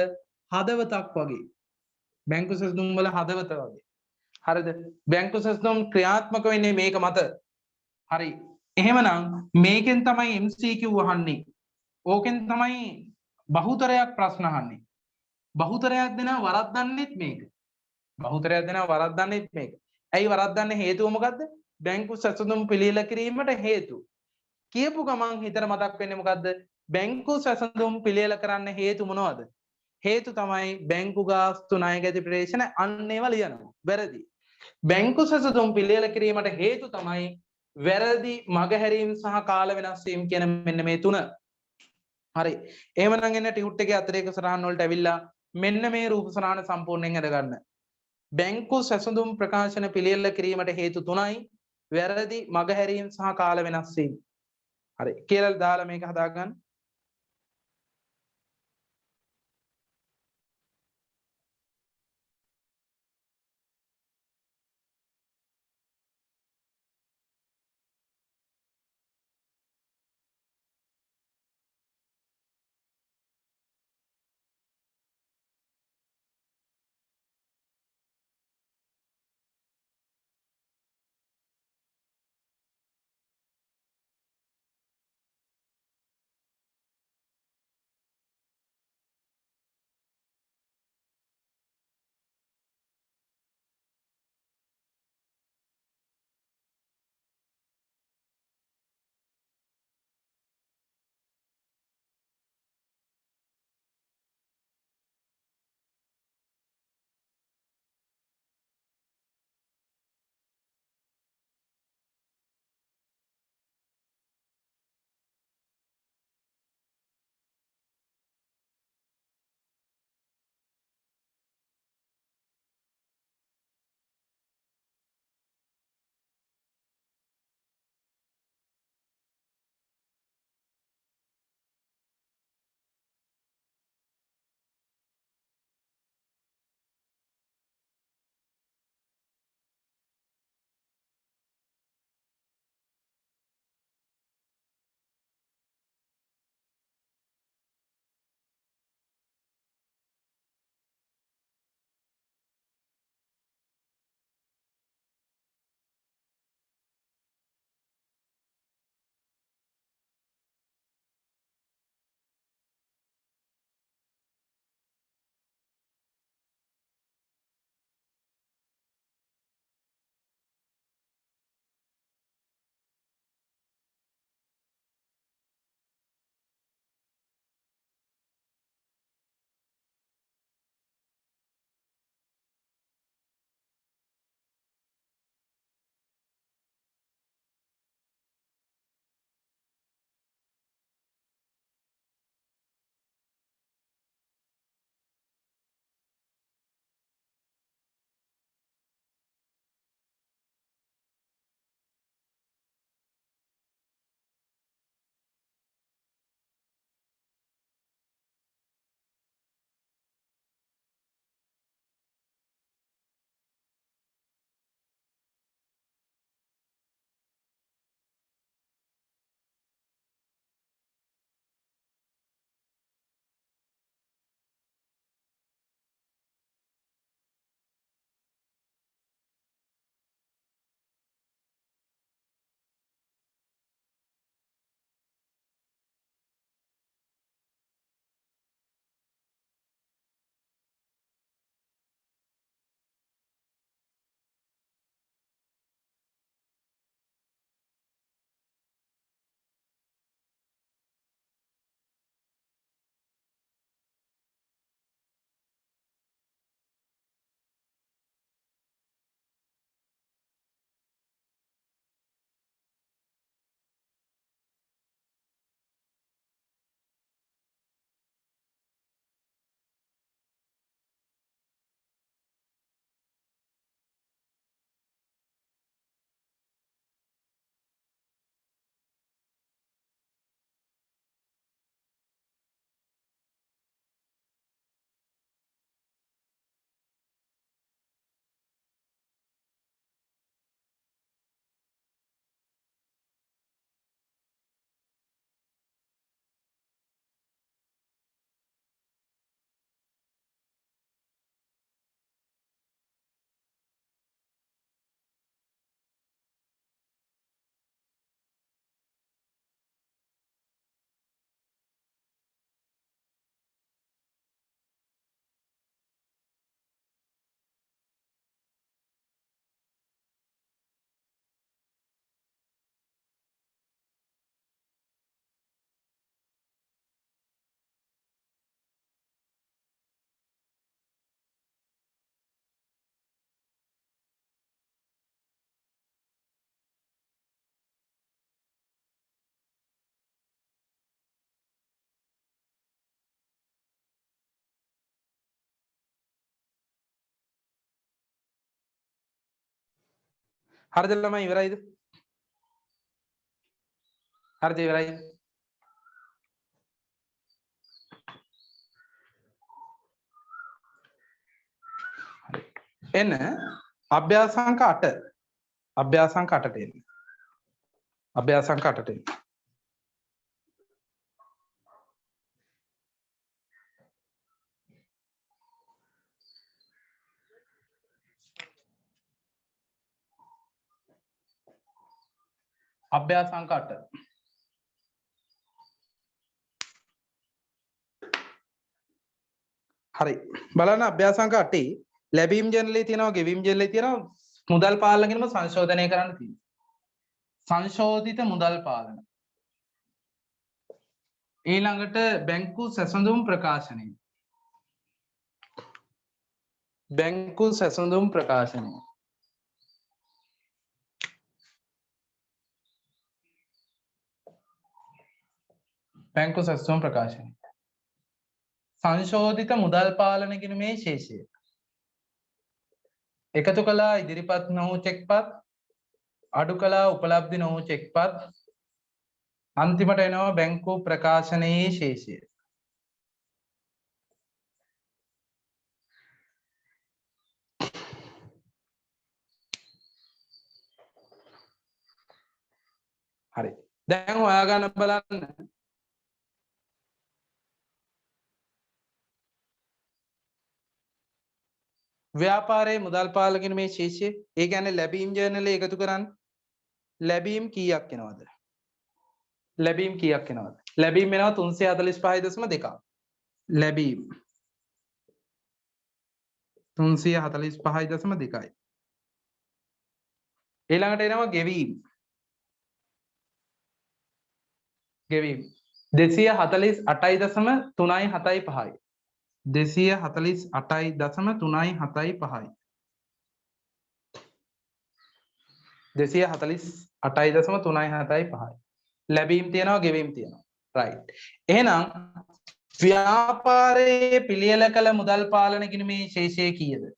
හදවතක් වගේ. බැංකු සැසඳුම් වල හදවත වගේ. හරිද? බැංකු සැසඳුම් ක්‍රියාත්මක වෙන්නේ මේක මත. හරි. එහෙමනම් මේකෙන් තමයි MCQ අහන්නේ. ඕකෙන් තමයි බහුතරයක් ප්‍රශ්න අහන්නේ. බහුතරයක් දෙනා වරද්දන්නෙත් මේක. බහුතරයක් දෙනා වරද්දන්නෙත් මේක. ඇයි වරද්දන්නේ හේතුව මොකද්ද? බැංකු සැසඳුම් පිළියෙල කිරීමට හේතු. කියපු ගමන් හිතට මතක් වෙන්නේ මොකද්ද? බැංකු සැසඳුම් පිළියෙල කරන්න හේතු මොනවද? හේතු තමයි බැංකු ගාස්තු ණය ගැති ප්‍රේෂණ අන්න ඒවා ලියනවා. වැරදි. බැංකු සැසඳුම් පිළියෙල කිරීමට හේතු තමයි වැරදි මගහැරීම් සහ කාල වෙනස් වීම කියන මෙන්න මේ තුන. හරි. එහෙමනම් එන්න ටියුට් එකේ අතිරේක සටහන් වලට ඇවිල්ලා මෙන්න මේ රූප සටහන සම්පූර්ණයෙන් අද ගන්න. බැංකු සැසඳුම් ප්‍රකාශන පිළියෙල කිරීමට හේතු තුනයි වැරදි මගහැරීම් සහ කාල වෙනස් වීම. හරි. කියලා දාලා මේක හදාගන්න. හරිද ළමයි ඉවරයිද? හරිද ඉවරයි? එන්න අභ්‍යාසාංක 8 අභ්‍යාසාංක 8ට එන්න. අභ්‍යාසාංක 8ට එන්න. අභ්‍යාසාංක 8 හරි බලන්න අභ්‍යාසාංක 8 ලැබීම් ජර්නලයේ තියෙනවා ගෙවීම් ජර්නලයේ තියෙනවා මුදල් පාලන ගැනම සංශෝධනය කරන්න තියෙනවා. සංශෝධිත මුදල් පාලන ඊළඟට බැංකු සැසඳුම් ප්‍රකාශනය බැංකු සැසඳුම් ප්‍රකාශනය බැංකු සැසඳුම් ප්‍රකාශනය සංශෝධිත මුදල් පාලන ගිණුමේ ශේෂය එකතු කළා ඉදිරිපත් නොවූ චෙක්පත් අඩු කළා උපලබ්ධි නොවූ චෙක්පත් අන්තිමට එනවා බැංකු ප්‍රකාශනයේ ශේෂය. හරි දැන් හොයාගන්න බලන්න ව්‍යාපාරයේ මුදල් පාලන ගිණුමේ ශේෂය ඒ කියන්නේ ලැබීම් ජර්නලේ එකතු කරන්න ලැබීම් කීයක් එනවද? ලැබීම් කීයක් එනවද? ලැබීම් එනවා 345.2ක්. ලැබීම් 345.2යි. ඊළඟට එනවා ගෙවීම්. ගෙවීම් 248.375යි. 248.375යි. 248.375යි. ලැබීම් තියෙනවා ගෙවීම් තියෙනවා. රයිට්. එහෙනම් ව්‍යාපාරයේ පිළියෙල කළ මුදල් පාලන ගිණුමේ ශේෂය කීයද?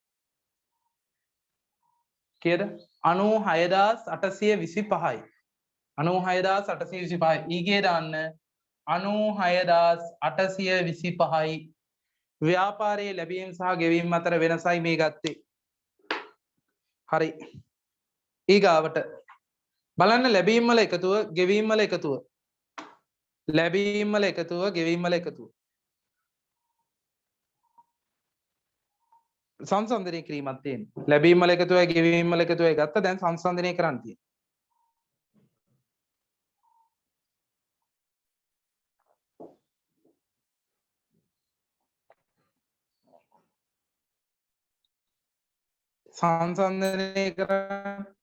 කීයද? 96825යි. 96825යි. ඊගේ දාන්න 96825යි. ව්‍යාපාරයේ ලැබීම් සහ ගෙවීම් අතර වෙනසයි මේ ගත්තේ. හරි. ඊගාවට බලන්න ලැබීම් වල එකතුව ගෙවීම් වල එකතුව. ලැබීම් වල එකතුව ගෙවීම් වල එකතුව. සංසන්දනය කිරීමක් තියෙනවා. ලැබීම් වල එකතුවයි ගෙවීම් වල එකතුවයි ගත්ත දැන් සංසන්දනය කරන්න තියෙනවා. සංසන්දනය කරන්න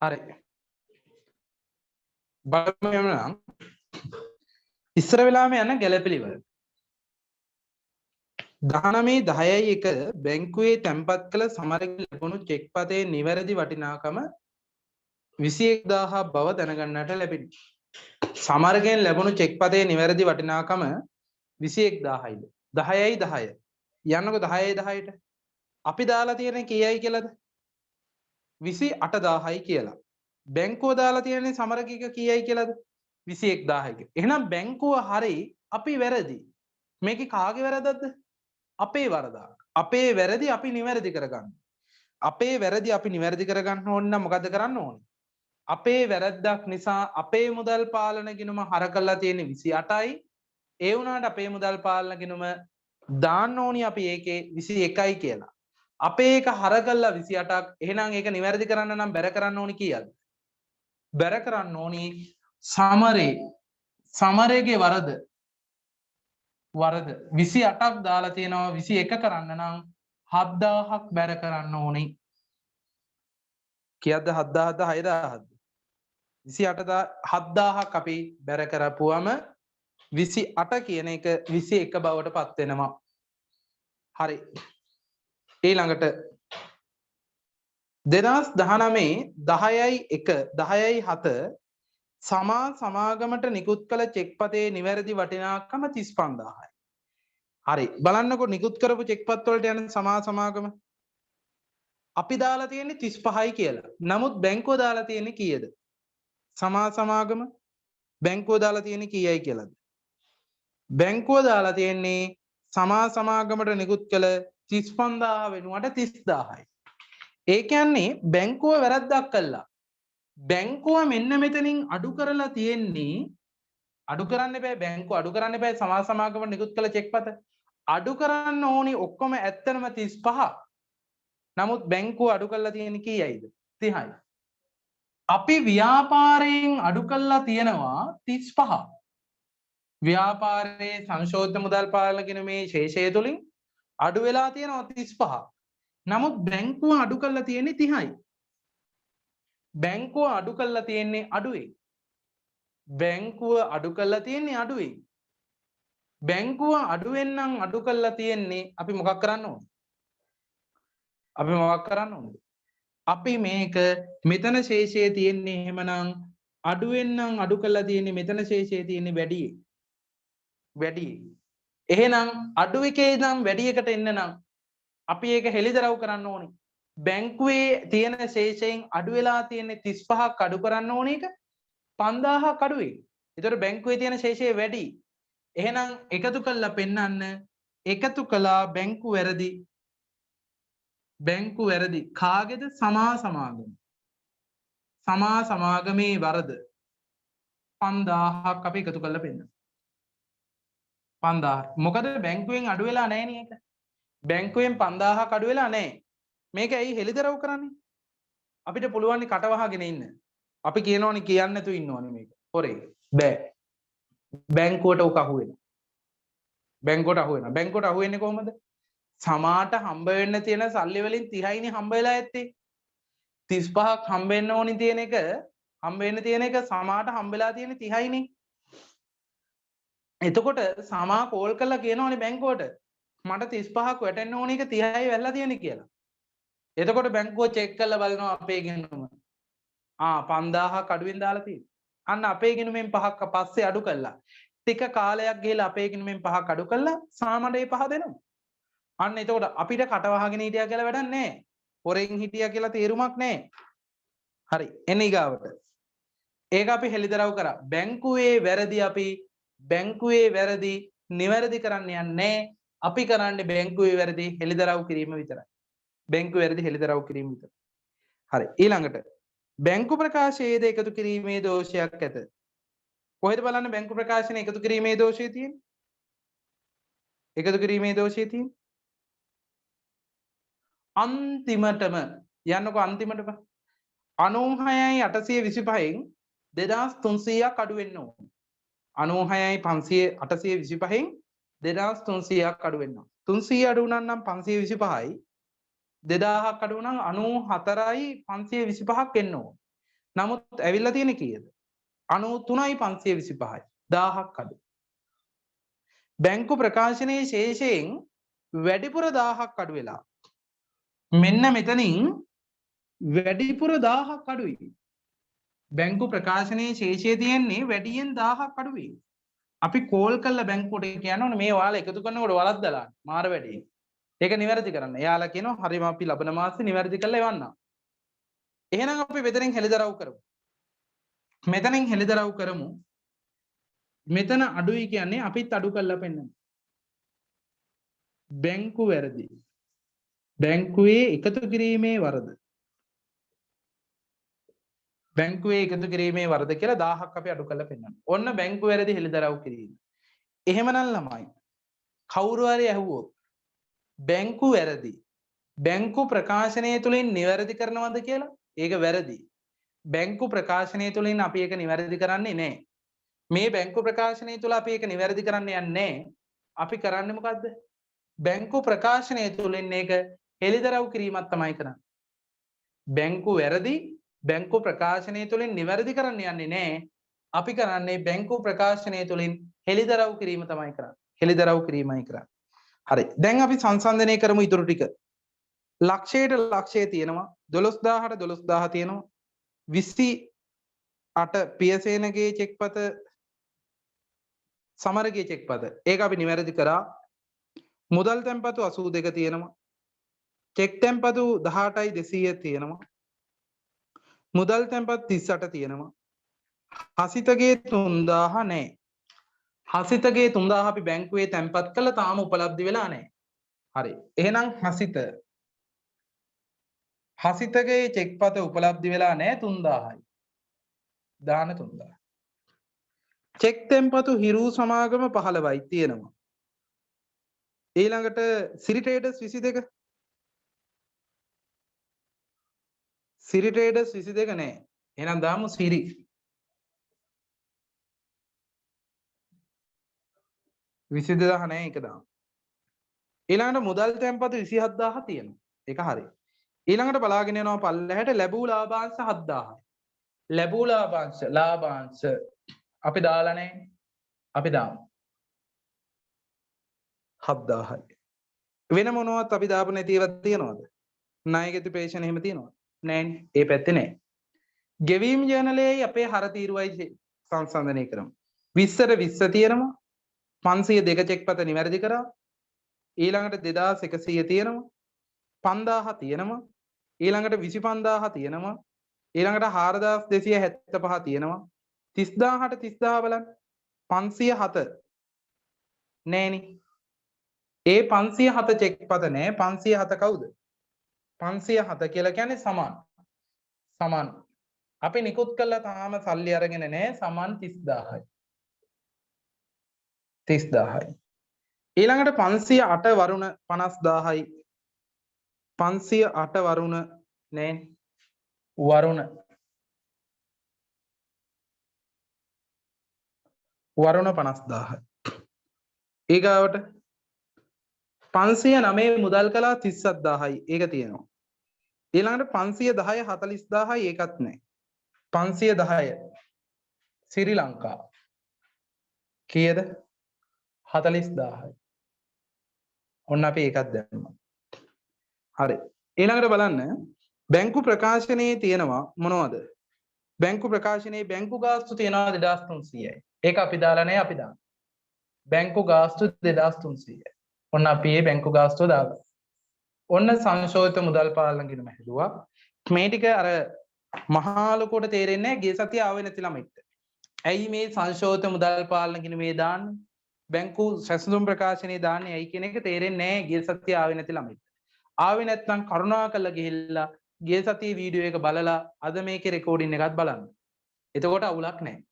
හරි බලමු එමුනම් ඉස්සර වෙලාම යන ගැළපෙලිවල 19/10/1 බැංකුවේ තැන්පත් කළ සමරකින් ලැබුණු චෙක් පතේ නිවැරදි වටිනාකම 21000ක් බව දැනගන්නට ලැබිණි. සමරකෙන් ලැබුණු චෙක් පතේ නිවැරදි වටිනාකම 21000යිද 10යි 10 යන්නකො 10යි 10ට අපි දාලා තියෙන්නේ කීයයි කියලාද 28000යි කියලා. බැංකුව දාලා තියෙන්නේ සමරකයක කීයයි කියලාද 21000යි. එහෙනම් බැංකුව හරි අපි වැරදි. මේකේ කාගේ වැරදක්ද? අපේ වරදක්. අපේ වැරදි අපි නිවැරදි කරගන්න. අපේ වැරදි අපි නිවැරදි කරගන්න ඕන නම් මොකද කරන්න ඕනේ? අපේ වැරද්දක් නිසා අපේ මුදල් පාලන ගිණුම හර කරලා තියෙන්නේ 28යි. ඒ වුණාට අපේ මුදල් පාලන ගිණුම දාන්න ඕනි අපි ඒකේ 21යි කියලා. අපේ එක හර කරලා 28ක්. එහෙනම් ඒක නිවැරදි කරන්න නම් බැර කරන්න ඕනි කීයද? බැර කරන්න ඕනි සමරේගේ වරද 28ක් දාලා තියෙනවා 21 කරන්න නම් 7000ක් බැර කරන්න ඕනේ. කීයක්ද 7000ද 6000ද? 70,000ක් අපි බැර කරපුවම 28 කියන එක 21 බවට පත් වෙනවා. හරි. ඊළඟට 2019 10.1 10.7 සමා සමාගමට නිකුත් කළ චෙක්පතේ නිවැරදි වටිනාකම 35,000යි. හරි. බලන්නකො නිකුත් කරපු චෙක්පත් වලට යන සමා සමාගම අපි දාලා තියෙන්නේ 35යි කියලා. නමුත් බැංකුව දාලා තියෙන්නේ කීයද? සමා සමාගම බැංකුව දාලා තියෙන්නේ කීයයි කියලාද? බැංකුව දාලා තියෙන්නේ සමා සමාගමට නිකුත් කළ 35000 වෙනුවට 30000යි. ඒ කියන්නේ බැංකුව වැරද්දක් කළා. බැංකුව මෙන්න මෙතනින් අඩු කරලා තියෙන්නේ අඩු කරන්න බෑ බැංකුව අඩු කරන්න බෑ සමා සමාගමට නිකුත් කළ චෙක්පත. අඩු කරන්න ඕනි ඔක්කොම ඇත්තටම 35. නමුත් බැංකුව අඩු කරලා තියෙන්නේ කීයයිද? 30යි. අපි ව්‍යාපාරයෙන් අඩු කරලා තියෙනවා 35. ව්‍යාපාරයේ සංශෝධන මුදල් පාලන කියන මේ ශේෂය තුලින් අඩු වෙලා තියෙනවා 35. නමුත් බැංකුව අඩු කරලා තියෙන්නේ 30යි. බැංකුව අඩු කරලා තියෙන්නේ අඩුවේ. බැංකුව අඩු කරලා තියෙන්නේ අඩුවේ. බැංකුව අඩුවෙන් නම් අඩු කරලා තියෙන්නේ අපි මොකක් කරන්න ඕනද? අපි මොකක් කරන්න ඕනද? අපි මේක මෙතන ශේෂයේ තියෙන්නේ එහෙමනම් අඩුවෙන් නම් අඩු කරලා තියෙන්නේ මෙතන ශේෂයේ තියෙන්නේ වැඩියේ. වැඩියේ. එහෙනම් අඩු එකේ ඉඳන් වැඩි එකට එන්න නම් අපි ඒක හෙළිදරව් කරන්න ඕනේ. බැංකුවේ තියෙන ශේෂයෙන් අඩු වෙලා තියෙන්නේ 35ක් අඩු කරන්න ඕන එක 5000ක් අඩු වෙයි. ඒතර බැංකුවේ තියෙන ශේෂය වැඩි. එහෙනම් එකතු කරලා පෙන්නන්න එකතු කළා බැංකු වැරදි. බැංකු වැරදි කාගේද? සමා සමාගම. සමා සමාගමේ වරද 5000ක් අපි එකතු කරලා පෙන්නන්න. 5000. මොකද බැංකුවෙන් අඩු වෙලා නැහැ නේ ඒක. බැංකුවෙන් 5000ක් අඩු වෙලා නැහැ. මේක ඇයි හෙළිදරව් කරන්නේ? අපිට පුළුවන් නේ කට වහගෙන ඉන්න. අපි කියනෝනේ කියන්නේ නැතුව ඉන්න ඕනේ මේක. හොරේ. බෑ. බැංකුවට උක අහු වෙනවා. බැංකුවට අහු වෙනවා. බැංකුවට අහු වෙන්නේ කොහොමද? සමාට හම්බ වෙන්න තියෙන සල්ලි වලින් 30යිනේ හම්බ වෙලා ඇත්තේ. 35ක් හම්බ වෙන්න ඕනි තියෙන එක හම්බ වෙන්න තියෙන එක සමාට හම්බ වෙලා තියෙන්නේ 30යිනේ. එතකොට සමා කෝල් කරලා කියනෝනේ බැංකුවට මට 35ක් වැටෙන්න ඕන එක 30යි වැල්ලා තියෙන්නේ කියලා. එතකොට බැංකුව චෙක් කරලා බලනවා අපේ ගෙනුම. 5000ක් අඩුවෙන් දාලා තියෙනවා. අන්න අපේ ගෙනුමෙන් 5ක් පස්සේ අඩු කළා. ටික කාලයක් ගිහලා අපේ ගෙනුමෙන් 5ක් අඩු කළා සාමඩේ 5 දෙනවා. අන්න එතකොට අපිට කට වහගෙන හිටියා කියලා වැඩක් නැහැ. හොරෙන් හිටියා කියලා තේරුමක් නැහැ. හරි. එන්න ඊගාවට. ඒක අපි හෙළිදරව් කරා. බැංකුවේ වැරදි අපි බැංකුවේ වැරදි නිවැරදි කරන්න යන්නේ. අපි කරන්නේ බැංකුවේ වැරදි හෙළිදරව් කිරීම විතරයි. බැංකුවේ වැරදි හෙළිදරව් කිරීම විතරයි. හරි. ඊළඟට බැංකු ප්‍රකාශයේද එකතු කිරීමේ දෝෂයක් ඇත. කොහෙද බලන්න බැංකු ප්‍රකාශනය එකතු කිරීමේ දෝෂය තියෙන්නේ? එකතු කිරීමේ දෝෂය තියෙන්නේ අන්තිමටම යන්නකො අන්තිමටම 96,825න් 2300ක් අඩු වෙන්න ඕන. 96,825න් 2300ක් අඩු වෙන්න ඕන. 300 අඩු වුණා නම් 525යි 2000ක් අඩු වුණා නම් 94,525ක් එන්න ඕන. නමුත් ඇවිල්ලා තියෙන්නේ කීයද? 93,525යි 1000ක් අඩු. බැංකු ප්‍රකාශනයේ ශේෂයෙන් වැඩිපුර 1000ක් අඩු වෙලා මෙන්න මෙතනින් වැඩිපුර 1000ක් අඩුයි. බැංකු ප්‍රකාශනයේ ශේෂය තියෙන්නේ වැඩියෙන් 1000ක් අඩුයි. අපි කෝල් කරලා බැංකුවට කියනවනේ මේ ඔයාලා එකතු කරනකොට වලද්දලා මාර වැඩි. ඒක නිවැරදි කරන්න. එයාලා කියනවා හරිම අපි ලබන මාසේ නිවැරදි කරලා එවන්න. එහෙනම් අපි මෙතනින් හෙළිදරව් කරමු. මෙතනින් හෙළිදරව් කරමු. මෙතන අඩුයි කියන්නේ අපිත් අඩු කරලා පෙන්නන්න. බැංකු වැරදි. බැංකුවේ එකතු කිරීමේ වරද. බැංකුවේ එකතු කිරීමේ වරද කියලා 1000ක් අපි අඩු කරලා පෙන්නන්න. ඔන්න බැංකු වැරදි හෙළිදරව් කිරීම. එහෙමනම් ළමයි කවුරු හරි ඇහුවොත් බැංකු වැරදි බැංකු ප්‍රකාශනය තුලින් නිවැරදි කරනවද කියලා? ඒක වැරදි. බැංකු ප්‍රකාශනය තුලින් අපි ඒක නිවැරදි කරන්නේ නැහැ. මේ බැංකු ප්‍රකාශනය තුල අපි ඒක නිවැරදි කරන්න යන්නේ. අපි කරන්නේ මොකද්ද? බැංකු ප්‍රකාශනය තුලින් ඒක හෙළිදරව් කිරීමක් තමයි කරන්නේ. බැංකු වැරදි බැංකු ප්‍රකාශනය තුළින් නිවැරදි කරන්න යන්නේ නැහැ. අපි කරන්නේ බැංකු ප්‍රකාශනය තුළින් හෙළිදරව් කිරීම තමයි කරන්නේ. හෙළිදරව් කිරීමයි කරන්නේ. හරි. දැන් අපි සංසන්දනය කරමු ඊටු ටික. ලක්ෂයට ලක්ෂය තියෙනවා. 12000ට 12000 තියෙනවා. 28 පියසේනගේ චෙක්පත සමරගේ චෙක්පත. ඒක අපි නිවැරදි කරා. මුදල් තැන්පතු 82 තියෙනවා. චෙක් තැන්පතු 18යි 200 තියෙනවා. මුදල් තැන්පත් 38 තියෙනවා. හසිතගේ 3000 නැහැ. හසිතගේ 3000 අපි බැංකුවේ තැන්පත් කළා තාම උපලබ්ධි වෙලා නැහැ. හරි. එහෙනම් හසිතගේ චෙක්පත උපලබ්ධි වෙලා නැහැ 3000යි. දාන 3000. චෙක් තැන්පතු හිරු සමාගම 15යි තියෙනවා. ඊළඟට සිරි ට්‍රේඩර්ස් 22. සිරි ට්‍රේඩර්ස් 22 නෑ. එහෙනම් දාමු සිරි. විසිදහ නෑ එක දාමු. ඊළඟට මුදල් තැන්පතු 27000 තියෙනවා. ඒක හරි. ඊළඟට බලාගෙන යනවා පල්ලෙහාට ලැබූ ලාභාංශ 7000යි. ලැබූ ලාභාංශ අපි දාලා නෑ. අපි දාමු 7000යි. වෙන මොනවත් අපි දාපු නැති ඒවා තියනවද? ණයගති ප්‍රේෂණ එහෙම තියනවද? නෑනේ. ඒ පැත්තේ නෑ. ගෙවීම් ජර්නලයේ අපේ හර තීරුවයි සංසන්දනය කරමු. 20ට 20 තියෙනවා. 502 චෙක්පත නිවැරදි කරා. ඊළඟට 2100 තියෙනවා. 5000 තියෙනවා. ඊළඟට 25000 තියෙනවා. ඊළඟට 4275 තියෙනවා. 30000ට 30000 බලන්න. 507 නෑනේ. ඒ 507 චෙක්පත නෑ. 507 කවුද? 507 කියලා කියන්නේ සමාන. අපි නිකුත් කළා තාම සල්ලි අරගෙන නෑ. සමන් 30000යි. 30000යි. ඊළඟට 508 වරුණ 50000යි. 508 වරුණ නෑ. වරුණ 50000යි. ඊගාවට 509 මුදල් කළා 37000යි. ඒක තියෙනවා. ඊළඟට 510 40000යි ඒකත් නෑ. 510 ශ්‍රී ලංකා කීයද? 40000යි. ඔන්න අපි ඒකත් දැම්මා. හරි. ඊළඟට බලන්න බැංකු ප්‍රකාශනයේ තියෙනවා මොනවද? බැංකු ප්‍රකාශනයේ බැංකු ගාස්තු තියෙනවා 2300යි. ඒක අපි දාලා නැහැ. අපි දාන්න. බැංකු ගාස්තු 2300යි. ඔන්න අපි මේ බැංකු ගාස්තුව දාගමු. ඔන්න සංශෝධිත මුදල් පාලන ගිණුම හැදුවා. මේ ටික අර මහා ලොකුවට තේරෙන්නේ නැහැ ගිය සතිය ආවේ නැති ළමයිට. ඇයි මේ සංශෝධිත මුදල් පාලන ගිණුමේ දාන්නේ? බැංකු සැසඳුම් ප්‍රකාශනයේ දාන්නේ ඇයි කියන එක තේරෙන්නේ නැහැ ගිය සතිය ආවේ නැති ළමයිට. ආවේ නැත්නම් කරුණාකරලා ගිහිල්ලා ගිය සතියේ වීඩියෝ එක බලලා අද මේකේ රෙකෝඩින් එකත් බලන්න. එතකොට අවුලක් නැහැ.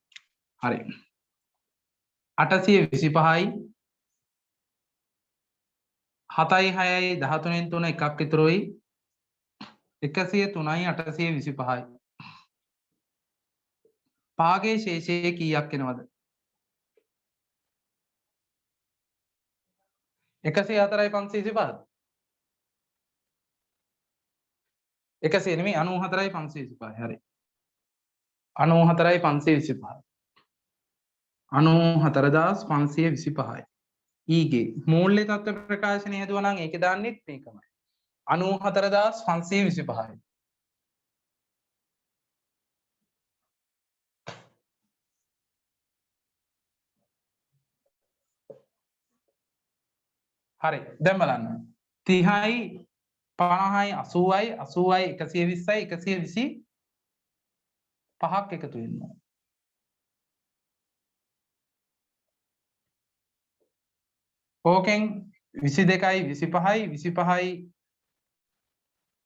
හරි. 825යි 7යි 6යි 13න් 3 එකක් විතරයි 103යි 825යි. පාගේ ශේෂයේ කීයක් එනවද? 104යි 525ද? 100 නෙමෙයි 94යි 525. හරි. 94යි 525. 94525යි. ඊගේ මූල්‍ය තත්ත්ව ප්‍රකාශනය හදුවා නම් ඒකේ දාන්නෙත් මේකමයි. 94525යි. හරි. දැන් බලන්න. 30යි 50යි 80යි 80යි 120යි 125ක් එකතු වෙනවා. ඕකෙන් 22යි 25යි 25යි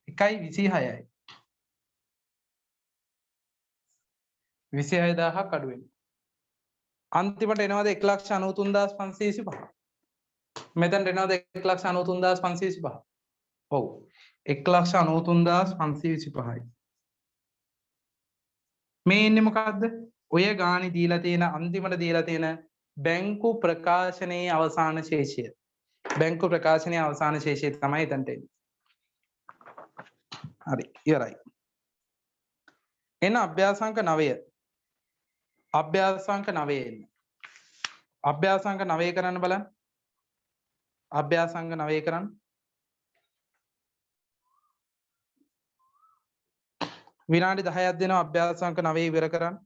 1යි 26යි 26000ක් අඩු වෙනවා. අන්තිමට එනවාද 193525. මෙතනට එනවාද 193525. ඔව් 193525යි. මේ ඉන්නේ මොකද්ද? ඔය ගානේ දීලා තියෙන අන්තිමට දීලා තියෙන බැංකු ප්‍රකාශනයේ අවසාන ශේෂය. බැංකු ප්‍රකාශනයේ අවසාන ශේෂය තමයි එතනට එන්නේ. හරි ඉවරයි. එන්න අභ්‍යාසංක 9. අභ්‍යාසංක 9 එන්න. අභ්‍යාසංක 9 කරන්න බලන්න. අභ්‍යාසංක 9 කරන්න. විනාඩි 10ක් දෙනවා අභ්‍යාසංක 9 ඉවර කරන්න.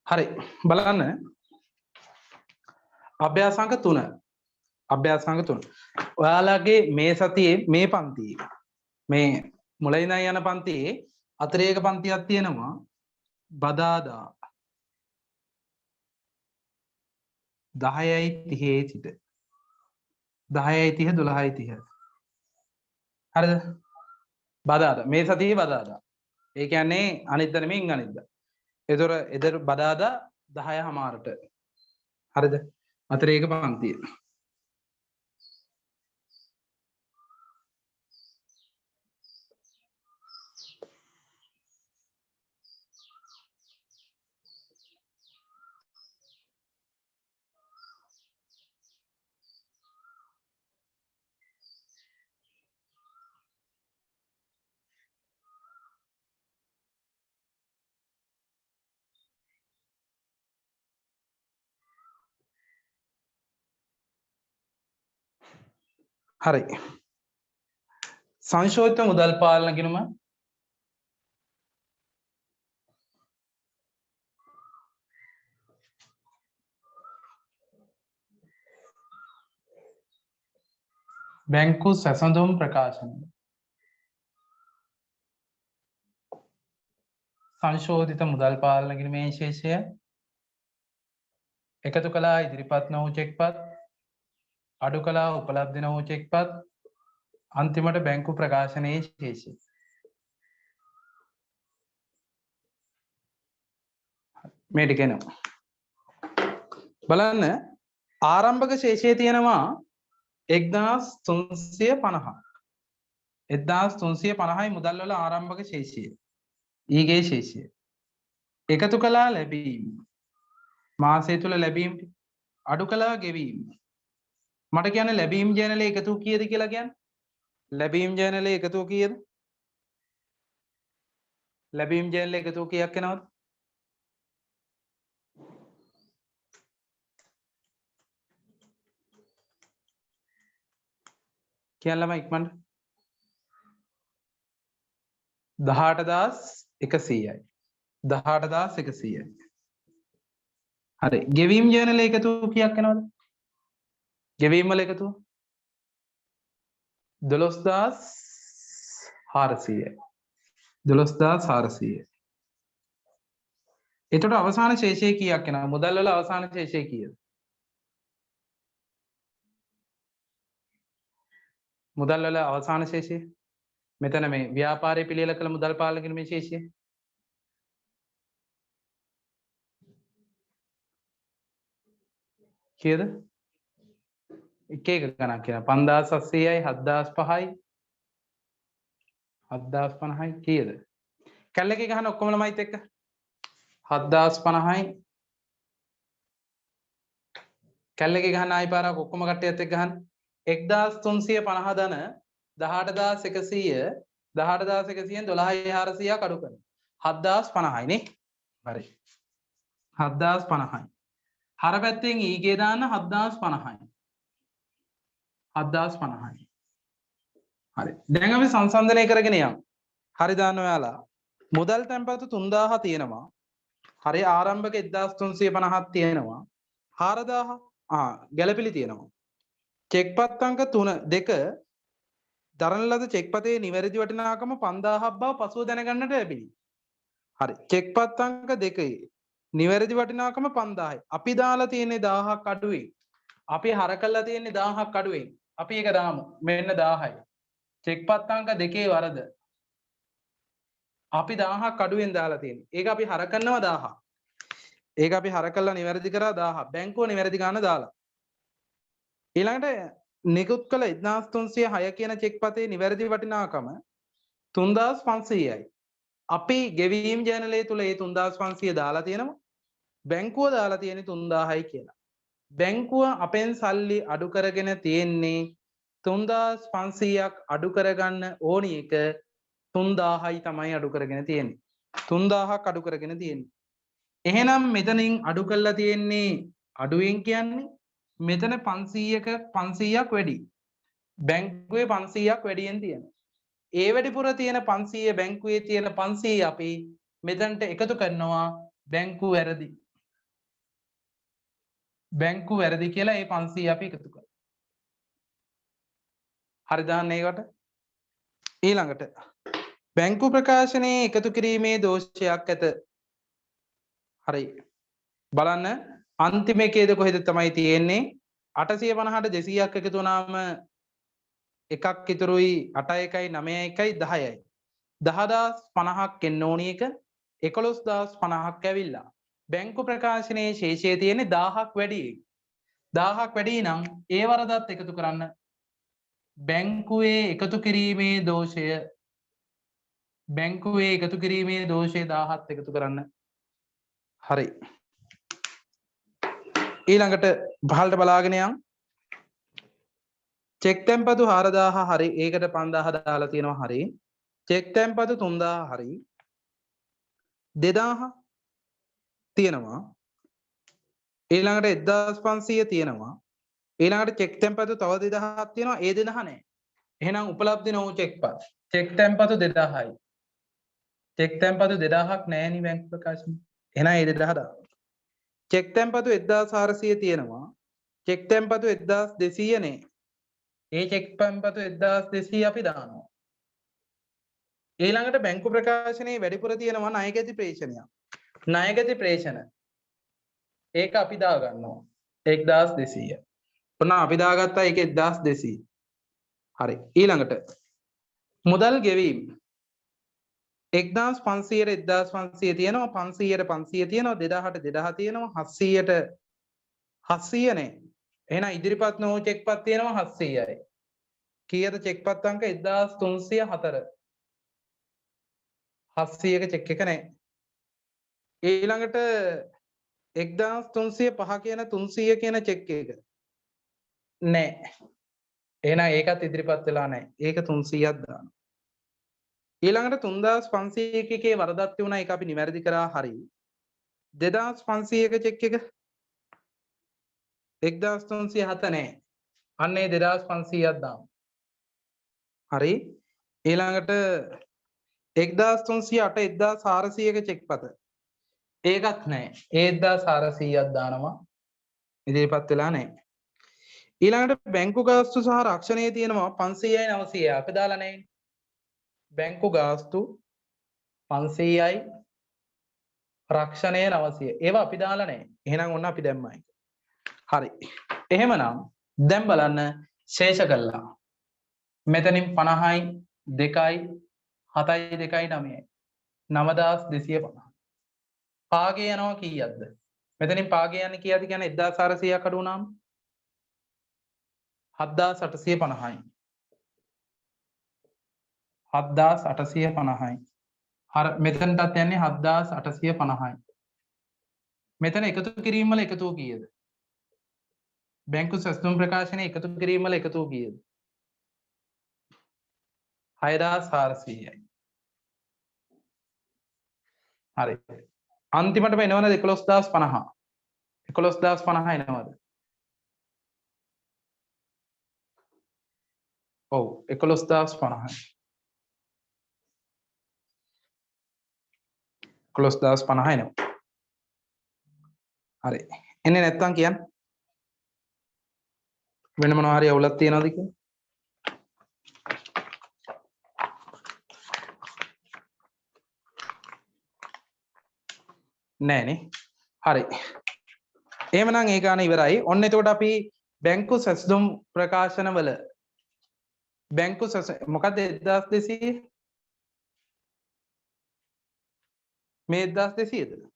හරි බලන්න අභ්‍යාසංක 3 අභ්‍යාසංක 3 ඔයාලගේ මේ සතියේ මේ පන්තියේ මේ මුලින් ඉඳන් යන පන්තියේ අතිරේක පන්තියක් තියෙනවා බදාදා 10:30 සිට 10:30 12:30 හරිද බදාදා මේ සතියේ බදාදා ඒ කියන්නේ අනිද්දා නෙමෙයි අනිද්දා ඒතර එදර බදාදා 10:00ට හරිද අතිරේක පන්තිය හරි සංශෝධිත මුදල් පාලන ගිණුම බැංකු සැසඳුම් ප්‍රකාශන සංශෝධිත මුදල් පාලන ගිණුමේ විශේෂය එකතු කළා ඉදිරිපත් නොවූ චෙක්පත් අඩු කළා උපලබ්ධ නොවූ චෙක්පත් අන්තිමට බැංකු ප්‍රකාශනයේ ශේෂය මේ ටික එනවා බලන්න ආරම්භක ශේෂය තියෙනවා 1350ක් 1350යි මුදල් වල ආරම්භක ශේෂය ඊගේ ශේෂය එකතු කළා ලැබීම මාසය තුල ලැබීම් අඩු කළා ගෙවීම මට කියන්නේ ලැබීම් ජර්නලේ එකතු කීයද කියලා කියන්නේ ලැබීම් ජර්නලේ එකතු කීයද ලැබීම් ජර්නලේ එකතු කීයක් එනවද කියන්නම ඉක්මනට 18100යි 18100යි හරි ගෙවීම් ජර්නලේ එකතු කීයක් එනවද ගෙවීම් වල එකතු 12400යි 12400යි එතකොට අවසාන ශේෂය කීයක් එනවා මුදල් වල අවසාන ශේෂය කීයද මුදල් වල අවසාන ශේෂය මෙතන මේ ව්‍යාපාරයේ පිළියෙල කළ මුදල් පාලන ගිණුමේ ශේෂය කීයද එක එක ගණන් කියන 5700යි 7005යි 7050යි කීයද කැල්ල එකේ ගහන ඔක්කොම ළමයිත් එක්ක 7050යි කැල්ල එකේ ගහන ආයි පාරක් ඔක්කොම කට්ටියත් එක්ක ගහන්න 1350 ධන 18100 18100න් 12400ක් අඩු කරනවා 7050යි නේ හරි 7050යි හර පැත්තෙන් ඊගේ දාන්න 7050යි 7050යි හරි දැන් අපි සංසන්දනය කරගෙන යමු හරි දාන්න ඔයාලා මුදල් තැන්පතු 3000 තියෙනවා හරි ආරම්භක 1350ක් තියෙනවා 4000 ගැළපිලි තියෙනවා චෙක්පත් අංක 3 2 දරන ලද චෙක්පතේ නිවැරදි වටිනාකම 5000ක් බව පසුව දැනගන්නට ලැබිනි හරි චෙක්පත් අංක 2 නිවැරදි වටිනාකම 5000යි අපි දාලා තියෙන්නේ 1000ක් අඩුවෙන් අපි හර කළා තියෙන්නේ 1000ක් අඩුවෙන් අපි ඒක දාමු මෙන්න 1000යි චෙක්පත් අංක 2 වරද අපි 1000ක් අඩුවෙන් දාලා තියෙන්නේ ඒක අපි හර කරනවා 1000 ඒක අපි හර කළා නිවැරදි කරා 1000 බැංකුව නිවැරදි ගාන දාලා ඊළඟට නිකුත් කළ 1306 කියන චෙක් පතේ නිවැරදි වටිනාකම 3500යි. අපි ගෙවීම් ජර්නලය තුල ඒ 3500 දාලා තියෙනවා. බැංකුව දාලා තියෙන්නේ 3000යි කියලා. බැංකුව අපෙන් සල්ලි අඩු කරගෙන තියෙන්නේ 3500ක් අඩු කරගන්න ඕනි එක 3000යි තමයි අඩු කරගෙන තියෙන්නේ. 3000ක් අඩු කරගෙන තියෙන්නේ. එහෙනම් මෙතනින් අඩු කරලා තියෙන්නේ අඩුවෙන් කියන්නේ මෙතන 500ක් වැඩි. බැංකුවේ 500ක් වැඩියෙන් තියෙනවා. ඒ වැඩිපුර තියෙන 500 බැංකුවේ තියෙන 500 අපි මෙතනට එකතු කරනවා බැංකුව වැරදි. බැංකුව වැරදි කියලා ඒ 500 අපි එකතු කරනවා. හරි දාන්න ඒකට. ඊළඟට බැංකු ප්‍රකාශනයේ එකතු කිරීමේ දෝෂයක් ඇත. හරි. බලන්න අන්තිම එකේද කොහෙද තමයි තියෙන්නේ 850ට 200ක් එකතු වුණාම එකක් ඉතුරුයි 8 1යි 9 1යි 10යි 10050ක් එන්න ඕනි එක 11050ක් ඇවිල්ලා බැංකු ප්‍රකාශනයේ ශේෂය තියෙන්නේ 1000ක් වැඩි 1000ක් වැඩි නම් ඒ වරදත් එකතු කරන්න බැංකුවේ එකතු කිරීමේ දෝෂය බැංකුවේ එකතු කිරීමේ දෝෂය 1000ත් එකතු කරන්න හරි ඊළඟට පහළට බලාගෙන යන්න චෙක් තැන්පතු 4000 හරි ඒකට 5000 දාලා තියෙනවා හරි චෙක් තැන්පතු 3000 හරි 2000 තියෙනවා ඊළඟට 1500 තියෙනවා ඊළඟට චෙක් තැන්පතු තව 2000ක් තියෙනවා ඒ 2000 නැහැ එහෙනම් උපලබ්ධ නොවු චෙක් තැන්පතු 2000යි චෙක් තැන්පතු 2000ක් නැහැ නේ බැංකු ප්‍රකාශනයේ එහෙනම් ඒ 2000 දාන්න චෙක් තැන්පතු 1400 තියෙනවා චෙක් තැන්පතු 1200 නේ ඒ චෙක් තැන්පතු 1200 අපි දානවා ඊළඟට බැංකු ප්‍රකාශනයේ වැඩිපුර තියෙනවා ණයගැති ප්‍රේෂණයක් ණයගැති ප්‍රේෂණ ඒක අපි දා ගන්නවා 1200 ඔන්න අපි දාගත්තා ඒක 1200 හරි ඊළඟට මුදල් ගෙවීම 1500ට 1500 තියෙනවා 500ට 500 තියෙනවා 2000ට 2000 තියෙනවා 700ට 700 නේ එහෙනම් ඉදිරිපත් නොවු චෙක්පත් තියෙනවා 700යි කීයද චෙක්පත් අංක 1304 700ක චෙක් එක නැහැ ඊළඟට 1305 කියන 300 කියන චෙක් එක නැහැ එහෙනම් ඒකත් ඉදිරිපත් වෙලා නැහැ ඒක 300ක් දාන්න ඊළඟට 3500 එකේ වරදක් තියුණා ඒක අපි නිවැරදි කරා හරි 2500ක චෙක් එක 1307 නැහැ අන්න ඒ 2500ක් දාමු හරි ඊළඟට 1308 1400ක චෙක් පත ඒකත් නැහැ ඒ 1400ක් දානවා ඉදිරිපත් වෙලා නැහැ ඊළඟට බැංකු ගාස්තු සහ රක්ෂණයේ තියෙනවා 500යි 900යි අපි දාලා නැහැ බැංකු ගාස්තු 500යි රක්ෂණය 900 ඒවා අපි දාලා නැහැ එහෙනම් ඔන්න අපි දැම්මයි හරි එහෙමනම් දැන් බලන්න ශේෂ කළා මෙතනින් 50යි 2යි 7යි 2යි 9යි 9250 පාගේ යනවා කීයක්ද මෙතනින් පාගේ යන්නේ කීයද කියන්නේ 1400ක් අඩු වුණාම 7850යි 7850යි හර මෙතනටත් යන්නේ 7850යි මෙතන එකතු කිරීම වල එකතුව කීයද බැංකු සැසඳුම් ප්‍රකාශනයේ එකතු කිරීම වල එකතුව කීයද 6400යි හරි අන්තිමටම එනවද 11050 11050 එනවද ඔව් 11050යි 11050 එනවා හරි එන්නේ නැත්තම් කියන්න වෙන මොනවා හරි අවුලක් තියනවද කියලා නෑනේ හරි එහෙමනම් ඒ ගාන ඉවරයි ඔන්න එතකොට අපි බැංකු සැසඳුම් ප්‍රකාශන වල බැංකු මොකක්ද 1200 මේ 1200ද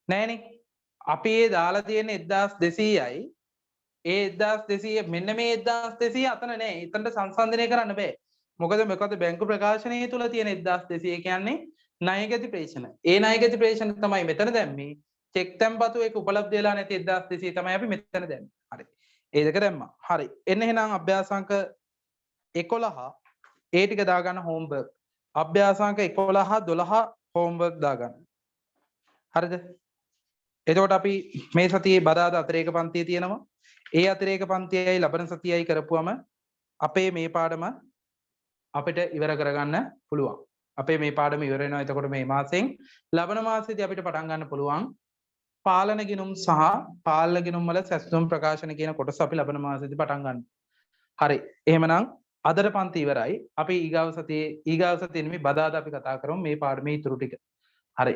නෑනේ. අපි ඒ දාලා තියෙන 1200යි ඒ 1200 මෙන්න මේ 1200 අතන නෑ. එතනට සංසන්දනය කරන්න බෑ. මොකද බැංකු ප්‍රකාශනය තුල තියෙන 1200 කියන්නේ ණයගැති ප්‍රේෂණ. ඒ ණයගැති ප්‍රේෂණ තමයි මෙතන දැම්මේ. චෙක් තැන්පතු එක උපලබ්ධ වෙලා නැති 1200 තමයි අපි මෙතන දැම්මේ. හරි. ඒ දෙක දැම්මා. හරි. එන්න එහෙනම් අභ්‍යාසාංක 11 ඒ ටික දාගන්න හෝම්වර්ක්. අභ්‍යාසාංක 11 12 හෝම්වර්ක් දාගන්න. හරිද? එතකොට අපි මේ සතියේ බදාදා අතිරේක පන්තිය තියෙනවා. ඒ අතිරේක පන්තියයි ලබන සතියයි කරපුවම අපේ මේ පාඩම අපිට ඉවර කරගන්න පුළුවන්. අපේ මේ පාඩම ඉවර වෙනවා. එතකොට මේ මාසෙන් ලබන මාසෙදී අපිට පටන් ගන්න පුළුවන් පාලන ගිණුම් සහ පාලන ගිණුම් වල සැසඳුම් ප්‍රකාශන කියන කොටස අපි ලබන මාසෙදී පටන් ගන්න. හරි. එහෙමනම් අදට පන්ති ඉවරයි. අපි ඊගාව සතියේ නෙමෙයි බදාදා අපි කතා කරමු මේ පාඩමේ ඉතුරු ටික. හරි.